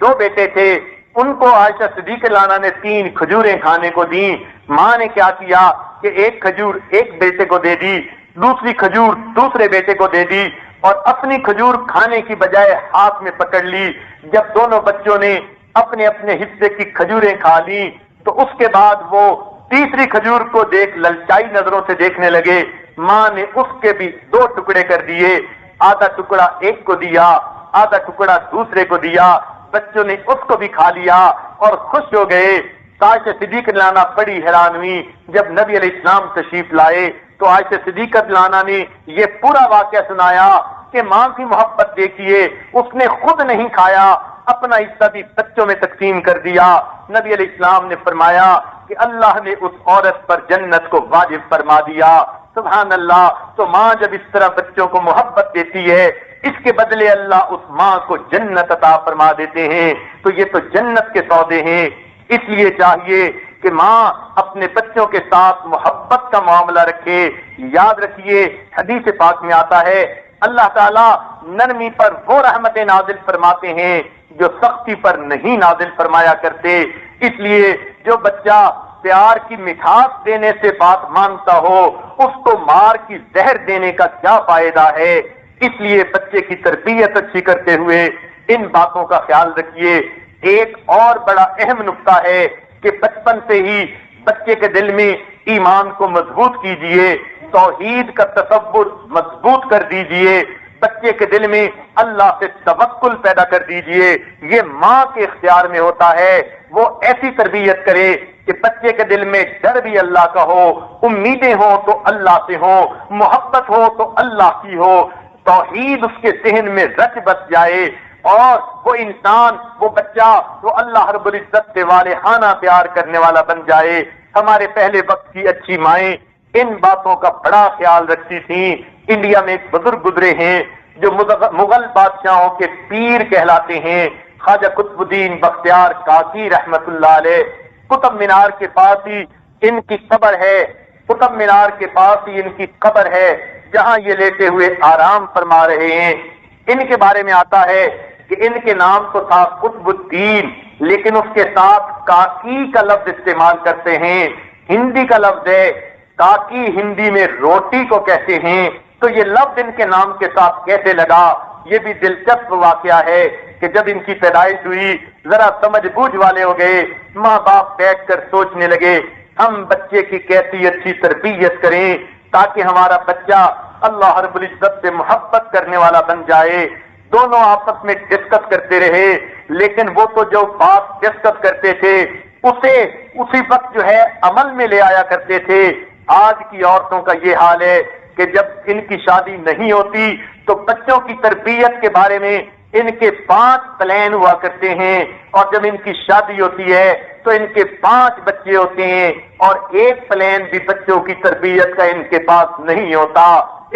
2 بیٹے تھے، ان کو عائشہ صدیقہ لانا نے 3 کھجوریں کھانے کو دیں۔ ماں نے کیا کیا کہ ایک کھجور ایک بیٹے کو دے دی، دوسری کھجور دوسرے بیٹے کو دے دی اور اپنی کھجور کھانے کی بجائے ہاتھ میں پکڑ لی۔ جب دونوں بچوں نے اپنے اپنے حصے کی کھجوریں کھا لی تو اس کے بعد وہ تیسری کھجور کو دیکھ للچائی نظروں سے دیکھنے لگے۔ ماں نے اس کے بھی 2 ٹکڑے کر دیے، آدھا ٹکڑا ایک کو دیا، آدھا ٹکڑا دوسرے کو دیا۔ بچوں نے اس کو بھی کھا لیا اور خوش ہو گئے۔ عائشہ صدیقہ لانا بڑی حیران ہوئی، جب نبی علیہ السلام تشریف لائے تو عائشہ صدیقہ لانا نے یہ پورا واقعہ سنایا کہ ماں کی محبت دیکھیے، اس نے خود نہیں کھایا، اپنا حصہ بھی بچوں میں تقسیم کر دیا۔ نبی علیہ السلام نے فرمایا کہ اللہ نے اس عورت پر جنت کو واجب فرما دیا۔ سبحان اللہ۔ تو ماں جب اس طرح بچوں کو محبت دیتی ہے اس کے بدلے اللہ اس ماں کو جنت عطا فرما دیتے ہیں، تو یہ تو جنت کے سودے ہیں۔ اس لیے چاہیے کہ ماں اپنے بچوں کے ساتھ محبت کا معاملہ رکھے۔ یاد رکھیے حدیث پاک میں آتا ہے اللہ تعالیٰ نرمی پر وہ رحمتیں نازل فرماتے ہیں جو سختی پر نہیں نازل فرمایا کرتے۔ اس لیے جو بچہ پیار کی مٹھاس دینے سے بات مانتا ہو اس کو مار کی زہر دینے کا کیا فائدہ ہے۔ اس لیے بچے کی تربیت اچھی کرتے ہوئے ان باتوں کا خیال رکھیے۔ ایک اور بڑا اہم نقطہ ہے کہ بچپن سے ہی بچے کے دل میں ایمان کو مضبوط کیجئے، توحید کا تصور مضبوط کر دیجئے، بچے کے دل میں اللہ سے توکل پیدا کر دیجئے۔ یہ ماں کے اختیار میں ہوتا ہے، وہ ایسی تربیت کرے کہ بچے کے دل میں ڈر بھی اللہ کا ہو، امیدیں ہوں تو اللہ سے ہوں، محبت ہو تو اللہ کی ہو، توحید اس کے ذہن میں رچ بس جائے اور وہ انسان وہ بچہ وہ اللہ رب العزت سے والہانہ پیار کرنے والا بن جائے۔ ہمارے پہلے وقت کی اچھی مائیں ان باتوں کا بڑا خیال رکھتی تھیں۔ انڈیا میں ایک بزرگ گزرے ہیں جو مغل بادشاہوں کے پیر کہلاتے ہیں، خواجہ قطب الدین بختیار کاکی رحمت اللہ علیہ، قطب مینار کے پاس ہی ان کی قبر ہے، قطب مینار کے پاس ہی ان کی قبر ہے جہاں یہ لیٹے ہوئے آرام فرما رہے ہیں۔ ان کے بارے میں آتا ہے کہ ان کے نام تو تھا قطب الدین، لیکن اس کے ساتھ کاکی کا لفظ استعمال کرتے ہیں، ہندی کا لفظ ہے، کاکی ہندی میں روٹی کو کہتے ہیں، تو یہ لفظ ان کے نام کے ساتھ کیسے لگا؟ یہ بھی دلچسپ واقعہ ہے کہ جب ان کی پیدائش ہوئی ذرا سمجھ بوجھ والے ہو گئے، ماں باپ بیٹھ کر سوچنے لگے ہم بچے کی کیسی اچھی تربیت کریں تاکہ ہمارا بچہ اللہ رب العزت سے محبت کرنے والا بن جائے۔ دونوں آپس میں ڈسکس کرتے رہے، لیکن وہ تو جو بات ڈسکس کرتے تھے اسے اسی وقت جو ہے عمل میں لے آیا کرتے تھے۔ آج کی عورتوں کا یہ حال ہے کہ جب ان کی شادی نہیں ہوتی تو بچوں کی تربیت کے بارے میں ان کے 5 پلان ہوا کرتے ہیں، اور جب ان کی شادی ہوتی ہے تو ان کے 5 بچے ہوتے ہیں اور ایک پلان بھی بچوں کی تربیت کا ان کے پاس نہیں ہوتا۔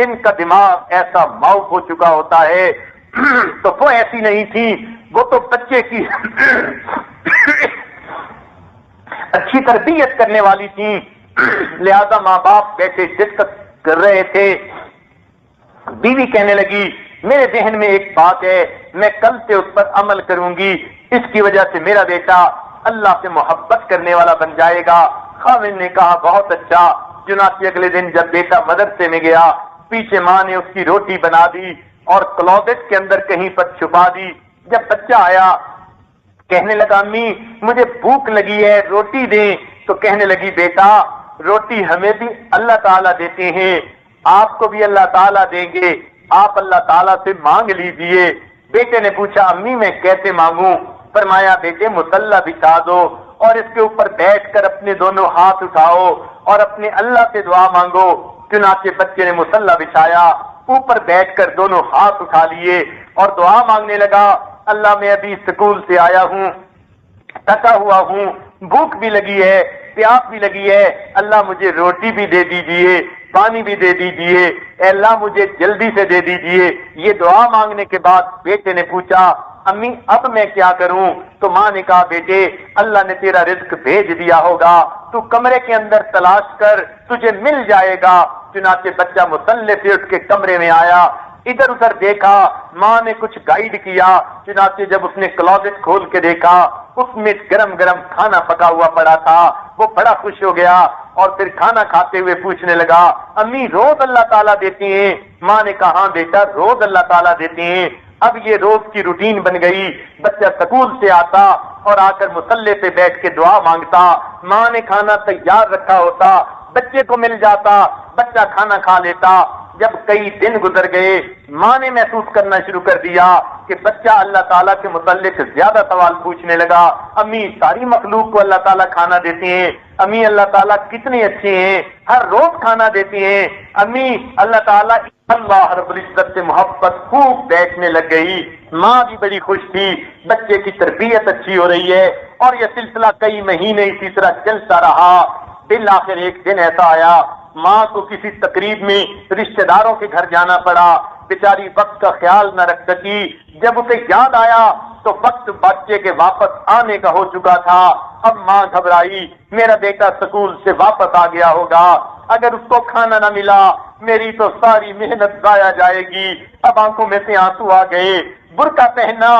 ان کا دماغ ایسا معاف ہو چکا ہوتا ہے۔ تو وہ ایسی نہیں تھی، وہ تو بچے کی اچھی تربیت کرنے والی تھی، لہذا ماں باپ بیٹھے ڈسکس کر رہے تھے۔ بیوی کہنے لگی میرے ذہن میں ایک بات ہے، میں کل سے اس پر عمل کروں گی، اس کی وجہ سے میرا بیٹا اللہ سے محبت کرنے والا بن جائے گا۔ خاوند نے کہا بہت اچھا۔ چنانچہ اگلے دن جب بیٹا مدرسے میں گیا، پیچھے ماں نے اس کی روٹی بنا دی اور کلوزٹ کے اندر کہیں پر چھپا دی۔ جب بچہ آیا کہنے لگا امی مجھے بھوک لگی ہے، روٹی دیں، تو کہنے لگی بیٹا روٹی ہمیں بھی اللہ تعالیٰ دیتے ہیں، آپ کو بھی اللہ تعالیٰ دیں گے، آپ اللہ تعالیٰ سے مانگ لیجئے۔ بیٹے نے پوچھا امی میں کیسے مانگوں؟ فرمایا بیٹے مصلی بچھا دو اور اس کے اوپر بیٹھ کر اپنے دونوں ہاتھ اٹھاؤ اور اپنے اللہ سے دعا مانگو۔ چنانچہ بچے نے مصلی بچھایا، اوپر بیٹھ کر دونوں ہاتھ اٹھا لیے اور دعا مانگنے لگا اللہ میں ابھی اسکول سے آیا ہوں، تھکا ہوا ہوں، بھوک بھی لگی ہے، پیاس بھی لگی ہے، اللہ مجھے روٹی بھی دے دیجئے، پانی بھی دے دیجئے، اے اللہ مجھے جلدی سے دے دیجئے۔ یہ دعا مانگنے کے بعد بیٹے نے پوچھا امی اب میں کیا کروں؟ تو ماں نے کہا بیٹے اللہ نے تیرا رزق بھیج دیا ہوگا، تو کمرے کے اندر تلاش کر تجھے مل جائے گا۔ چنانچہ بچہ مصلی سے اٹھ کے کمرے میں آیا، ادھر ادھر دیکھا، ماں نے کچھ گائیڈ کیا۔ چنانچہ جب اس نے کلوزٹ کھول کے دیکھا اس میں گرم گرم کھانا پکا ہوا پڑا تھا، وہ بڑا خوش ہو گیا اور پھر کھانا کھاتے ہوئے پوچھنے لگا امی روز اللہ تعالیٰ دیتے ہیں؟ ماں نے کہا ہاں بیٹا روز اللہ تعالیٰ دیتے ہیں۔ اب یہ روز کی روٹین بن گئی، بچہ سکول سے آتا اور آ کر مصلی پہ بیٹھ کے دعا مانگتا، ماں نے کھانا تیار رکھا ہوتا، بچے کو مل جاتا، بچہ کھانا کھا لیتا۔ جب کئی دن گزر گئے ماں نے محسوس کرنا شروع کر دیا کہ بچہ اللہ تعالیٰ کے متعلق زیادہ سوال پوچھنے لگا۔ امی ساری مخلوق کو اللہ تعالیٰ کھانا دیتے ہیں، امی اللہ تعالیٰ کتنے اچھے ہیں، ہر روز کھانا دیتے ہیں، امی اللہ تعالیٰ اللہ رب العزت سے محبت خوب بیٹھنے لگ گئی۔ ماں بھی بڑی خوش تھی، بچے کی تربیت اچھی ہو رہی ہے، اور یہ سلسلہ کئی مہینے اسی طرح چلتا رہا۔ بالآخر ایک دن ایسا آیا ماں کو کسی تقریب میں رشتہ داروں کے گھر جانا پڑا، بیچاری وقت کا خیال نہ رکھ سکی۔ جب اسے یاد آیا تو وقت بچے کے واپس آنے کا ہو چکا تھا۔ اب ماں گھبرائی میرا بیٹا سکول سے واپس آ گیا ہوگا، اگر اس کو کھانا نہ ملا میری تو ساری محنت ضائع جائے گی۔ اب آنکھوں میں سے آنسو آ گئے، برقع پہنا،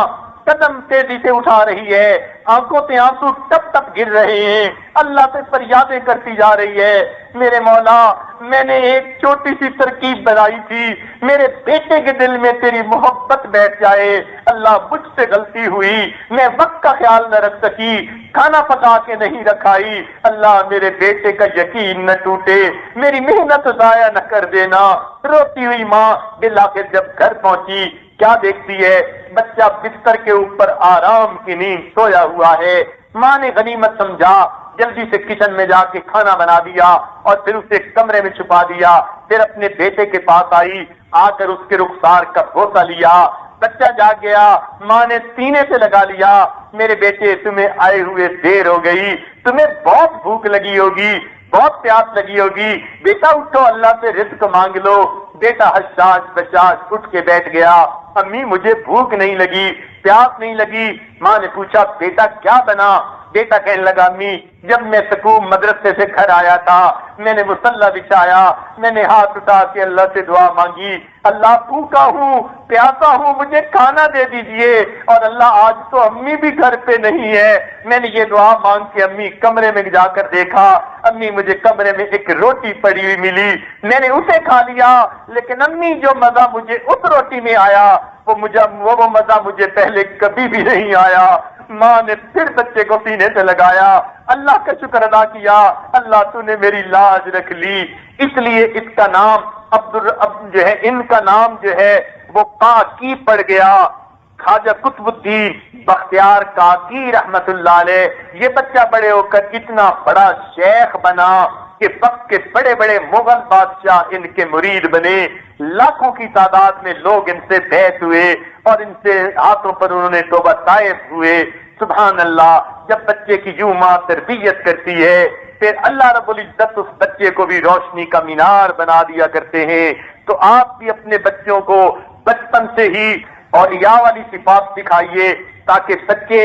قدم تیزی سے اٹھا رہی ہے، آنکھوں سے آنسو ٹپ ٹپ گر رہے ہیں، اللہ سے فریادیں کرتی جا رہی ہے میرے مولا میں نے ایک چھوٹی سی ترکیب بنائی تھی میرے بیٹے کے دل میں تیری محبت بیٹھ جائے، اللہ مجھ سے غلطی ہوئی، میں وقت کا خیال نہ رکھ سکی، کھانا پکا کے نہیں رکھائی، اللہ میرے بیٹے کا یقین نہ ٹوٹے، میری محنت ضائع نہ کر دینا۔ روتی ہوئی ماں بالآخر جب گھر پہنچی کیا دیکھتی ہے؟ بچہ بستر کے اوپر آرام کی نیند سویا ہوا ہے۔ ماں نے غنیمت سمجھا، جلدی سے کچن میں جا کے کھانا بنا دیا اور پھر اسے کمرے میں چھپا دیا، پھر اپنے بیٹے کے پاس آئی، آ کر اس کے رخسار کا بوسہ لیا۔ بچہ جاگ گیا، ماں نے سینے سے لگا لیا، میرے بیٹے تمہیں آئے ہوئے دیر ہو گئی، تمہیں بہت بھوک لگی ہوگی، بہت پیاس لگی ہوگی، بیٹا اٹھو اللہ سے رزق مانگ لو۔ بیٹا حشاش بشاش اٹھ کے بیٹھ گیا، امی مجھے بھوک نہیں لگی، پیاس نہیں لگی۔ ماں نے پوچھا بیٹا کیا بنا؟ بیٹا کہنے لگا امی جب میں سکول مدرسے سے گھر آیا تھا، میں نے مصلی بچھایا، میں نے ہاتھ اٹھا کے اللہ سے دعا مانگی، اللہ بھوکا ہوں پیاسا ہوں مجھے کھانا دے دیجئے، اور اللہ آج تو امی بھی گھر پہ نہیں ہے۔ میں نے یہ دعا مانگ کے امی کمرے میں جا کر دیکھا، امی مجھے کمرے میں ایک روٹی پڑی ہوئی ملی، میں نے اسے کھا لیا، لیکن امی جو مزہ مجھے اس روٹی میں آیا وہ مزہ مجھے پہلے کبھی بھی نہیں آیا۔ ماں نے پھر بچے کو سینے سے لگایا، اللہ کا شکر ادا کیا، اللہ تو نے میری لاج رکھ لی۔ اس لیے اس کا نام ان کا نام جو ہے وہ کاکی پڑ گیا، خواجہ قطب الدین بختیار کاکی رحمت اللہ علیہ۔ یہ بچہ بڑے ہو کر اتنا بڑا شیخ بنا کہ وقت کے بڑے بڑے مغل بادشاہ ان کے مرید بنے، لاکھوں کی تعداد میں لوگ ان سے بیعت ہوئے اور ان سے ہاتھوں پر انہوں نے توبہ طائف ہوئے۔ سبحان اللہ، جب بچے کی یوں ماں تربیت کرتی ہے پھر اللہ رب العزت اس بچے کو بھی روشنی کا مینار بنا دیا کرتے ہیں۔ تو آپ بھی اپنے بچوں کو بچپن سے ہی اولیاء والی صفات سکھائیے تاکہ بچے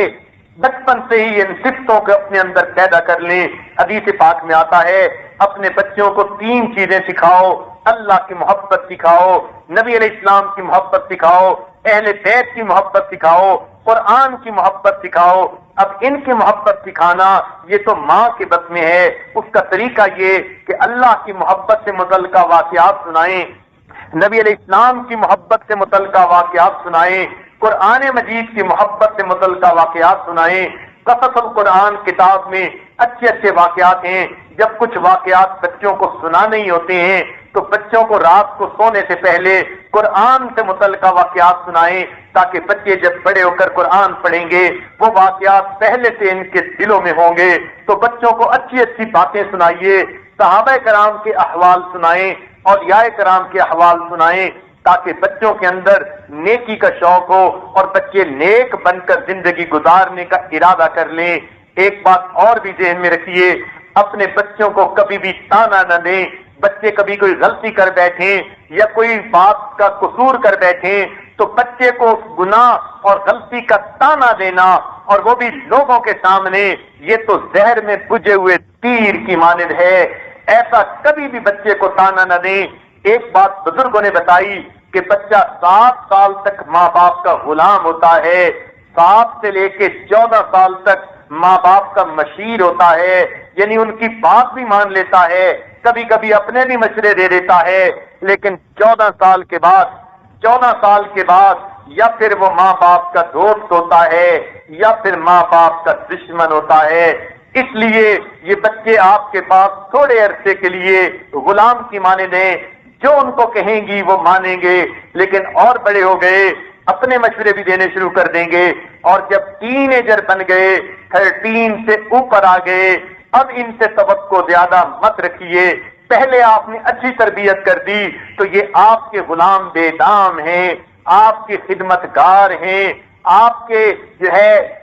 بچپن سے ہی ان صفتوں کو اپنے اندر پیدا کر لیں۔ حدیث پاک میں آتا ہے اپنے بچوں کو 3 چیزیں سکھاؤ، اللہ کی محبت سکھاؤ، نبی علیہ السلام کی محبت سکھاؤ، اہل بیت کی محبت سکھاؤ، قرآن کی محبت سکھاؤ۔ اب ان کی محبت سکھانا یہ تو ماں کے بس میں ہے، اس کا طریقہ یہ کہ اللہ کی محبت سے متعلقہ واقعات سنائیں، نبی علیہ السلام کی محبت سے متعلقہ واقعات سنائیں، قرآن مجید کی محبت سے متعلقہ واقعات سنائیں۔ قصص القرآن کتاب میں اچھے اچھے واقعات ہیں۔ جب کچھ واقعات بچوں کو سنانے ہی ہوتے ہیں تو بچوں کو رات کو سونے سے پہلے قرآن سے متعلقہ واقعات سنائیں تاکہ بچے جب بڑے ہو کر قرآن پڑھیں گے وہ واقعات پہلے سے ان کے دلوں میں ہوں گے۔ تو بچوں کو اچھی اچھی باتیں سنائیے، صحابہ کرام کے احوال سنائیں، اولیاء کرام کے احوال سنائیں تاکہ بچوں کے اندر نیکی کا شوق ہو اور بچے نیک بن کر زندگی گزارنے کا ارادہ کر لیں۔ ایک بات اور بھی ذہن میں رکھیے، اپنے بچوں کو کبھی بھی تانا نہ دیں۔ بچے کبھی کوئی غلطی کر بیٹھیں یا کوئی بات کا قصور کر بیٹھیں تو بچے کو گناہ اور غلطی کا تانا دینا اور وہ بھی لوگوں کے سامنے، یہ تو زہر میں بجھے ہوئے تیر کی مانند ہے۔ ایسا کبھی بھی بچے کو تانا نہ دیں۔ ایک بات بزرگوں نے بتائی کہ بچہ 7 سال تک ماں باپ کا غلام ہوتا ہے، 7 سے لے کے 14 سال تک ماں باپ کا مشیر ہوتا ہے، یعنی ان کی بات بھی مان لیتا ہے، کبھی کبھی اپنے بھی مشورے دے دیتا ہے، لیکن 14 سال کے بعد یا پھر وہ ماں باپ کا دوست ہوتا ہے یا پھر ماں باپ کا دشمن ہوتا ہے۔ اس لیے یہ بچے آپ کے پاس تھوڑے عرصے کے لیے غلام کی مانند ہیں، جو ان کو کہیں گی وہ مانیں گے، لیکن اور بڑے ہو گئے اپنے مشورے بھی دینے شروع کر دیں گے، اور جب ٹین ایجر بن گئے 13 سے اوپر آ گئے، اب ان سے توقع زیادہ مت رکھیے۔ پہلے آپ نے اچھی تربیت کر دی تو یہ آپ کے غلام بے دام ہیں، آپ کی خدمت گار ہیں، آپ کے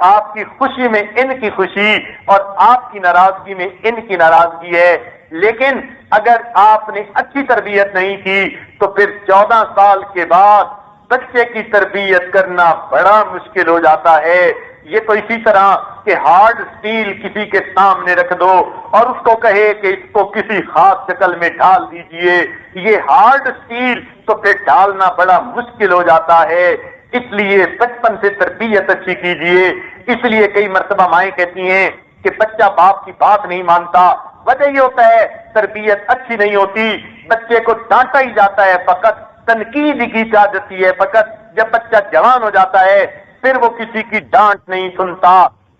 آپ کی خوشی میں ان کی خوشی اور آپ کی ناراضگی میں ان کی ناراضگی ہے۔ لیکن اگر آپ نے اچھی تربیت نہیں کی تو پھر 14 سال کے بعد بچے کی تربیت کرنا بڑا مشکل ہو جاتا ہے۔ یہ تو اسی طرح کہ ہارڈ سٹیل کسی کے سامنے رکھ دو اور اس کو کہے کہ اس کو کسی خاص شکل میں ڈال دیجئے، یہ ہارڈ سٹیل تو پھر ڈالنا بڑا مشکل ہو جاتا ہے۔ اس لیے بچپن سے تربیت اچھی کیجئے۔ اس لیے کئی مرتبہ مائیں کہتی ہیں کہ بچہ باپ کی بات نہیں مانتا، وجہ یہ ہوتا ہے تربیت اچھی نہیں ہوتی، بچے کو ڈانٹا ہی جاتا ہے فقط، تنقید کی جا جاتی ہے فقط۔ جب بچہ جوان ہو جاتا ہے پھر وہ کسی کی ڈانٹ نہیں سنتا،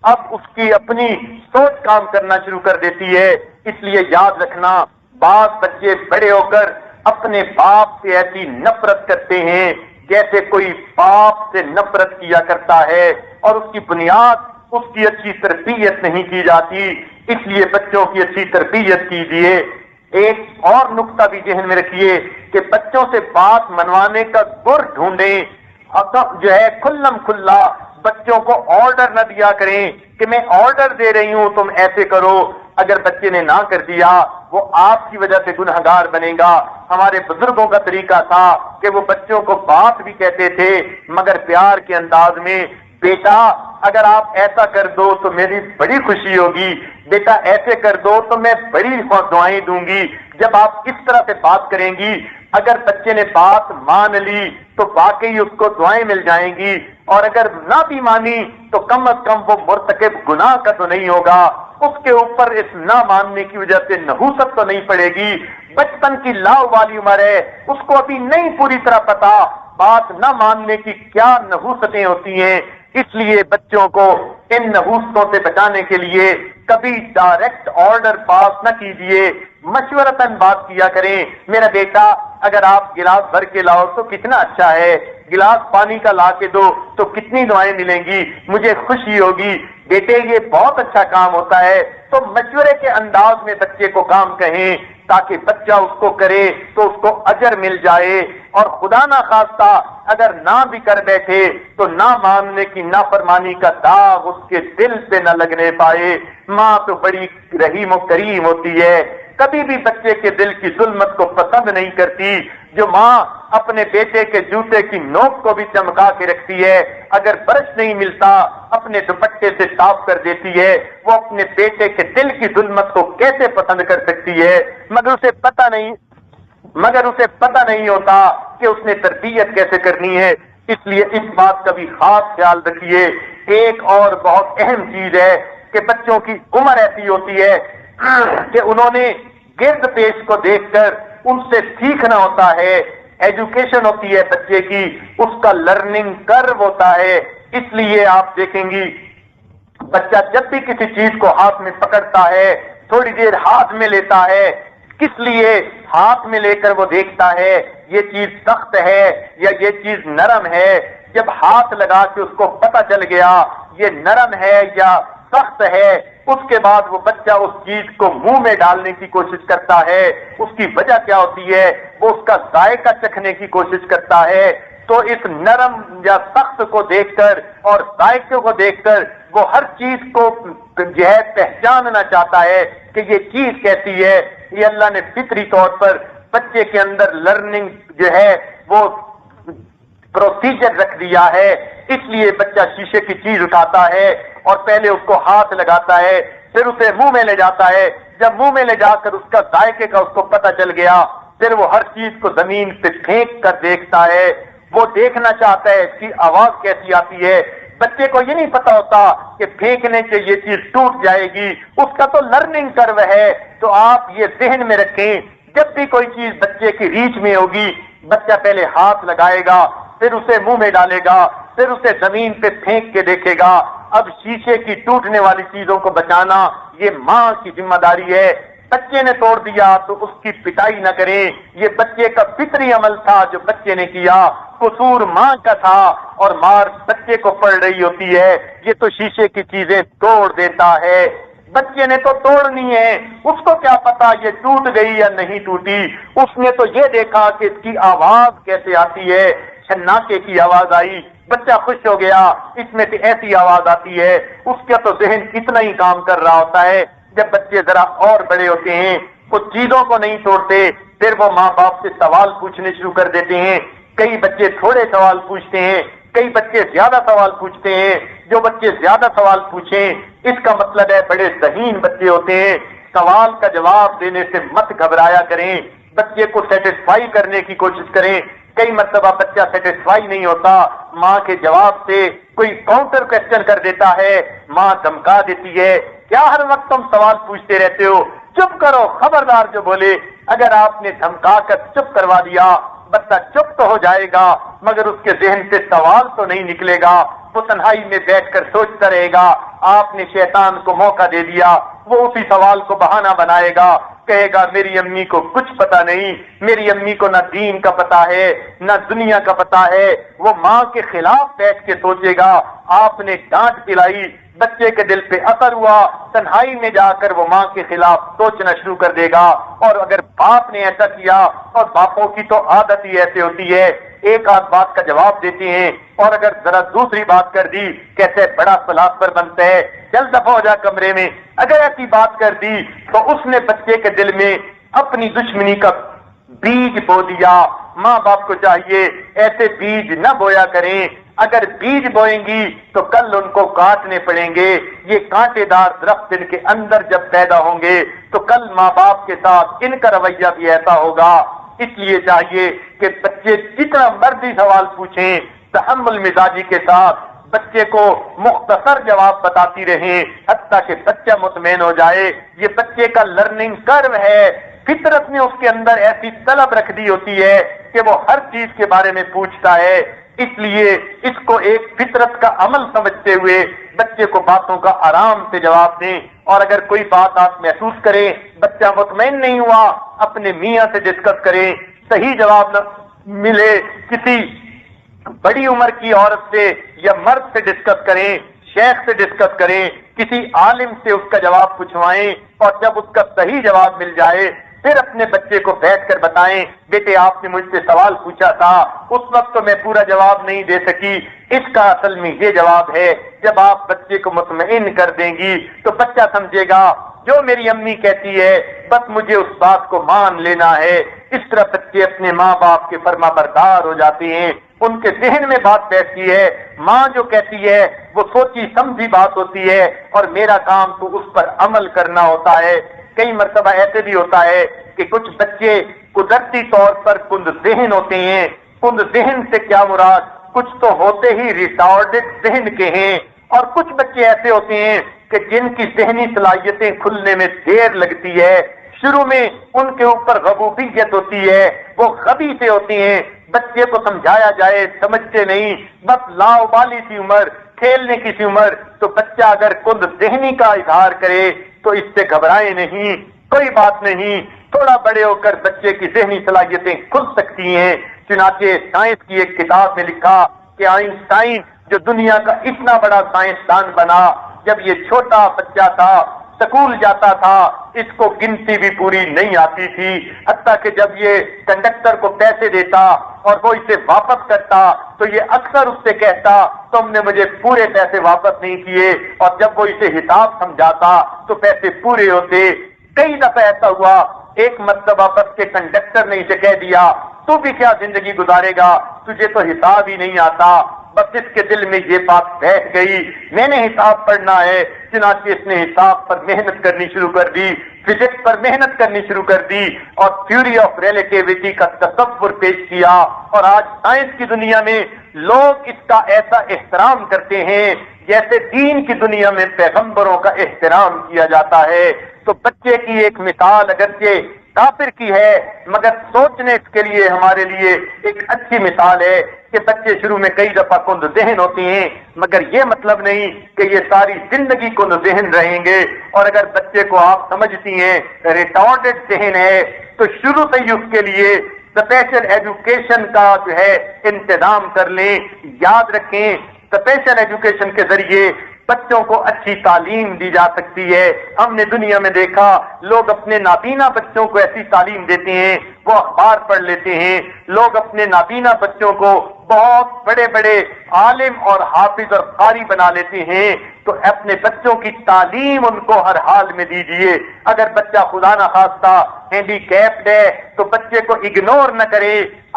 اب اس کی اپنی سوچ کام کرنا شروع کر دیتی ہے۔ اس لیے یاد رکھنا، بعض بچے بڑے ہو کر اپنے باپ سے ایسی نفرت کرتے ہیں جیسے کوئی باپ سے نفرت کیا کرتا ہے، اور اس کی بنیاد اس کی اچھی تربیت نہیں کی جاتی۔ اس لیے بچوں کی اچھی تربیت کیجیے۔ ایک اور نقطہ بھی ذہن میں رکھیے کہ بچوں سے بات منوانے کا گر ڈھونڈیں، کھلم کھلا بچوں کو آرڈر نہ دیا کریں کہ میں آرڈر دے رہی ہوں تم ایسے کرو۔ اگر بچے نے نہ کر دیا وہ آپ کی وجہ سے گنہگار بنے گا۔ ہمارے بزرگوں کا طریقہ تھا کہ وہ بچوں کو بات بھی کہتے تھے مگر پیار کے انداز میں، بیٹا اگر آپ ایسا کر دو تو میری بڑی خوشی ہوگی، بیٹا ایسے کر دو تو میں بڑی دعائیں دوں گی۔ جب آپ اس طرح سے بات کریں گی، اگر بچے نے بات مان لی تو واقعی اس کو دعائیں مل جائیں گی، اور اگر نہ بھی مانی تو کم از کم وہ مرتکب گناہ کا تو نہیں ہوگا، اس کے اوپر اس نہ ماننے کی وجہ سے نحوست تو نہیں پڑے گی۔ بچپن کی لاؤ والی عمر ہے، اس کو ابھی نہیں پوری طرح پتا بات نہ ماننے کی کیا نحوستیں ہوتی ہیں۔ اس لیے بچوں کو ان نحوستوں سے بچانے کے لیے کبھی ڈائریکٹ آرڈر پاس نہ کیجیے، مشورتاً بات کیا کریں، میرا بیٹا اگر آپ گلاس بھر کے لاؤ تو کتنا اچھا ہے، گلاس پانی کا لا کے دو تو کتنی دعائیں ملیں گی، مجھے خوشی ہوگی، بیٹے یہ بہت اچھا کام ہوتا ہے۔ تو مشورے کے انداز میں بچے کو کام کہیں تاکہ بچہ اس کو کرے تو اس کو اجر مل جائے، اور خدا نہ خواستہ اگر نہ بھی کر بیٹھے تو نہ ماننے کی نافرمانی کا داغ اس کے دل پہ نہ لگنے پائے۔ ماں تو بڑی رحیم و کریم ہوتی ہے، کبھی بھی بچے کے دل کی ظلمت کو پسند نہیں کرتی۔ جو ماں اپنے بیٹے کے جوتے کی نوک کو بھی چمکا کے رکھتی ہے، اگر برش نہیں ملتا اپنے دوپٹے سے صاف کر دیتی ہے، وہ اپنے بیٹے کے دل کی ظلمت کو کیسے پسند کر سکتی ہے؟ مگر اسے پتہ نہیں ہوتا کہ اس نے تربیت کیسے کرنی ہے۔ اس لیے اس بات کا بھی خاص خیال رکھیے۔ ایک اور بہت اہم چیز ہے کہ بچوں کی عمر ایسی ہوتی ہے کہ انہوں نے گرد پیش کو دیکھ کر ان سے سیکھنا ہوتا ہے۔ ایجوکیشن ہوتی ہے بچے کی، اس کا لرننگ کرو ہوتا ہے۔ اس لیے آپ دیکھیں گی بچہ جب بھی کسی چیز کو ہاتھ میں پکڑتا ہے تھوڑی دیر ہاتھ میں لیتا ہے، کس لیے ہاتھ میں لے کر وہ دیکھتا ہے یہ چیز سخت ہے یا یہ چیز نرم ہے۔ جب ہاتھ لگا کے اس کو پتہ چل گیا یہ نرم ہے یا سخت ہے، اس کے بعد وہ بچہ اس چیز کو منہ میں ڈالنے کی کوشش کرتا ہے۔ اس کی وجہ کیا ہوتی ہے؟ وہ اس کا ذائقہ چکھنے کی کوشش کرتا ہے۔ تو اس نرم یا سخت کو دیکھ کر اور ذائقے کو دیکھ کر وہ ہر چیز کو جو ہے پہچاننا چاہتا ہے کہ یہ چیز کیسی ہے۔ یہ اللہ نے فطری طور پر بچے کے اندر لرننگ جو ہے وہ پروسیجر رکھ دیا ہے۔ اس لیے بچہ شیشے کی چیز اٹھاتا ہے اور پہلے اس کو ہاتھ لگاتا ہے، پھر اسے منہ میں لے جاتا ہے۔ جب منہ میں لے جا کر اس کا ذائقے کا اس کو پتہ چل گیا، پھر وہ ہر چیز کو زمین پہ پھینک کر دیکھتا ہے۔ وہ دیکھنا چاہتا ہے اس کی آواز کیسی آتی ہے۔ بچے کو یہ نہیں پتا ہوتا کہ پھینکنے سے یہ چیز ٹوٹ جائے گی، اس کا تو لرننگ کرو ہے۔ تو آپ یہ ذہن میں رکھیں، جب بھی کوئی چیز بچے کی ریچ میں ہوگی بچہ پہلے ہاتھ لگائے گا، پھر اسے منہ میں ڈالے گا، پھر اسے زمین پہ پھینک کے دیکھے گا۔ اب شیشے کی ٹوٹنے والی چیزوں کو بچانا یہ ماں کی ذمہ داری ہے۔ بچے نے توڑ دیا تو اس کی پٹائی نہ کریں، یہ بچے کا فطری عمل تھا جو بچے نے کیا، قصور ماں کا تھا اور مار بچے کو پڑ رہی ہوتی ہے۔ یہ تو شیشے کی چیزیں توڑ دیتا ہے، بچے نے تو توڑنی ہے، اس کو کیا پتا یہ ٹوٹ گئی یا نہیں ٹوٹی۔ اس نے تو یہ دیکھا کہ اس کی آواز کیسے آتی ہے، چھناکے کی آواز آئی، بچہ خوش ہو گیا، اس میں سے ایسی آواز آتی ہے۔ اس کا تو ذہن اتنا ہی کام کر رہا ہوتا ہے۔ جب بچے ذرا اور بڑے ہوتے ہیں کچھ چیزوں کو نہیں توڑتے، پھر وہ ماں باپ سے سوال پوچھنے شروع کر دیتے ہیں۔ کئی بچے تھوڑے سوال پوچھتے ہیں، کئی بچے زیادہ سوال پوچھتے ہیں۔ جو بچے زیادہ سوال پوچھیں اس کا مطلب ہے بڑے ذہین بچے ہوتے ہیں۔ سوال کا جواب دینے سے مت گھبرایا کریں، بچے کو سیٹسفائی کرنے کی کوشش کریں۔ کئی مرتبہ بچہ سیٹسفائی نہیں ہوتا ماں کے جواب سے، کوئی کاؤنٹر کوسچن کر دیتا ہے، ماں دھمکا دیتی ہے، کیا ہر وقت تم سوال پوچھتے رہتے ہو، چپ کرو، خبردار جو بولے۔ اگر آپ نے دھمکا کر چپ کروا دیا بچہ چپ تو ہو جائے گا مگر اس کے ذہن سے سوال تو نہیں نکلے گا، وہ تنہائی میں بیٹھ کر سوچتا رہے گا۔ آپ نے شیطان کو موقع دے دیا، وہ اسی سوال کو بہانہ بنائے گا، کہے گا میری امی کو کچھ پتا نہیں، میری امی کو نہ دین کا پتا ہے نہ دنیا کا پتا ہے۔ وہ ماں کے خلاف بیٹھ کے سوچے گا۔ آپ نے ڈانٹ پلائی، بچے کے دل پہ اثر ہوا، تنہائی میں جا کر وہ ماں کے خلاف سوچنا شروع کر دے گا، اور اگر باپ نے ایسا کیا، اور باپوں کی تو عادت ہی ایسے ہوتی ہے، ایک آدھ بات کا جواب دیتے ہیں، اور اگر ذرا دوسری بات کر دی کہتے ہیں بڑا فلاسفر بنتا ہے، چل دفعہ ہو جا کمرے میں، اگر ایسی بات کر دی تو اس نے بچے کے دل میں اپنی دشمنی کا بیج بو دیا۔ ماں باپ کو چاہیے ایسے بیج نہ بویا کریں، اگر بیج بوئیں گی تو کل ان کو کاٹنے پڑیں گے، یہ کانٹے دار درخت ان کے اندر جب پیدا ہوں گے تو کل ماں باپ کے ساتھ ان کا رویہ بھی ایسا ہوگا۔ اس لیے چاہیے کہ بچے جتنا مرضی سوال پوچھیں تحمل مزاجی کے ساتھ بچے کو مختصر جواب بتاتی رہیں، حتیٰ کہ بچہ مطمئن ہو جائے۔ یہ بچے کا لرننگ کرو ہے، فطرت نے اس کے اندر ایسی طلب رکھ دی ہوتی ہے کہ وہ ہر چیز کے بارے میں پوچھتا ہے، اس لیے اس کو ایک فطرت کا عمل سمجھتے ہوئے بچے کو باتوں کا آرام سے جواب دیں، اور اگر کوئی بات آپ محسوس کریں بچہ مطمئن نہیں ہوا اپنے میاں سے ڈسکس کریں، صحیح جواب نہ ملے کسی بڑی عمر کی عورت سے یا مرد سے ڈسکس کریں، شیخ سے ڈسکس کریں، کسی عالم سے اس کا جواب پوچھوائیں، اور جب اس کا صحیح جواب مل جائے پھر اپنے بچے کو بیٹھ کر بتائیں بیٹے آپ نے مجھ سے سوال پوچھا تھا، اس وقت تو میں پورا جواب نہیں دے سکی، اس کا اصل میں یہ جواب ہے۔ جب آپ بچے کو مطمئن کر دیں گی تو بچہ سمجھے گا جو میری امی کہتی ہے بس مجھے اس بات کو مان لینا ہے۔ اس طرح بچے اپنے ماں باپ کے فرما بردار ہو جاتے ہیں، ان کے ذہن میں بات بیٹھتی ہے، ماں جو کہتی ہے وہ سوچی سمجھی بات ہوتی ہے، اور میرا کام تو اس پر عمل کرنا ہوتا ہے۔ کئی مرتبہ ایسے بھی ہوتا ہے کہ کچھ بچے قدرتی طور پر کند ذہن ہوتے ہیں۔ کند ذہن سے کیا مراد؟ کچھ تو ہوتے ہی ریٹارڈڈ ذہن کے ہیں، اور کچھ بچے ایسے ہوتے ہیں کہ جن کی ذہنی صلاحیتیں کھلنے میں دیر لگتی ہے، شروع میں ان کے اوپر غضوبیت ہوتی ہے، وہ غبی سے ہوتے ہیں، بچے کو سمجھایا جائے سمجھتے نہیں، بس لاؤبالی سی عمر، کھیلنے کی سی عمر، تو بچہ اگر کند ذہنی کا اظہار کرے تو اس سے گھبرائے نہیں، کوئی بات نہیں، تھوڑا بڑے ہو کر بچے کی ذہنی صلاحیتیں کھل سکتی ہیں۔ چنانچہ سائنس کی ایک کتاب میں لکھا کہ آئنسٹائن جو دنیا کا اتنا بڑا سائنسدان بنا، جب یہ چھوٹا بچہ تھا سکول جاتا تھا اس کو گنتی بھی پوری نہیں آتی تھی، حتیٰ کہ جب یہ کنڈکٹر کو پیسے دیتا اور وہ اسے واپس کرتا تو یہ اکثر اس سے کہتا تم نے مجھے پورے پیسے واپس نہیں کیے، اور جب وہ اسے حساب سمجھاتا تو پیسے پورے ہوتے۔ کئی دفعہ ایسا ہوا، ایک مرتبہ بس کے کنڈکٹر نے اسے کہہ دیا تو بھی کیا زندگی گزارے گا، تجھے تو حساب ہی نہیں آتا۔ بس اس کے دل میں یہ بات بیٹھ گئی میں نے حساب پڑھنا ہے، چنانچہ اس نے حساب پر محنت کرنی شروع کر دی، فزکس پر محنت کرنی شروع کر دی، اور تھیوری آف ریلیٹیوٹی کا تصور پیش کیا، اور آج سائنس کی دنیا میں لوگ اس کا ایسا احترام کرتے ہیں جیسے دین کی دنیا میں پیغمبروں کا احترام کیا جاتا ہے۔ تو بچے کی ایک مثال اگرچہ کافر کی ہے مگر سوچنے کے لیے ہمارے لیے ایک اچھی مثال ہے کہ بچے شروع میں کئی دفعہ کند ذہن ہوتے ہیں، مگر یہ مطلب نہیں کہ یہ ساری زندگی کند ذہن رہیں گے، اور اگر بچے کو آپ سمجھتی ہیں ریٹارڈڈ ذہن ہے تو شروع سے ہی اس کے لیے اسپیشل ایجوکیشن کا جو ہے انتظام کر لیں۔ یاد رکھیں اسپیشل ایجوکیشن کے ذریعے بچوں کو اچھی تعلیم دی جا سکتی ہے۔ ہم نے دنیا میں دیکھا لوگ اپنے نابینا بچوں کو ایسی تعلیم دیتے ہیں وہ اخبار پڑھ لیتے ہیں، لوگ اپنے نابینا بچوں کو بہت بڑے بڑے عالم اور حافظ اور قاری بنا لیتے ہیں۔ تو اپنے بچوں کی تعلیم ان کو ہر حال میں دیجیے۔ اگر بچہ خدا نہ خواستہ ہینڈی کیپڈ ہے تو بچے کو اگنور نہ کرے،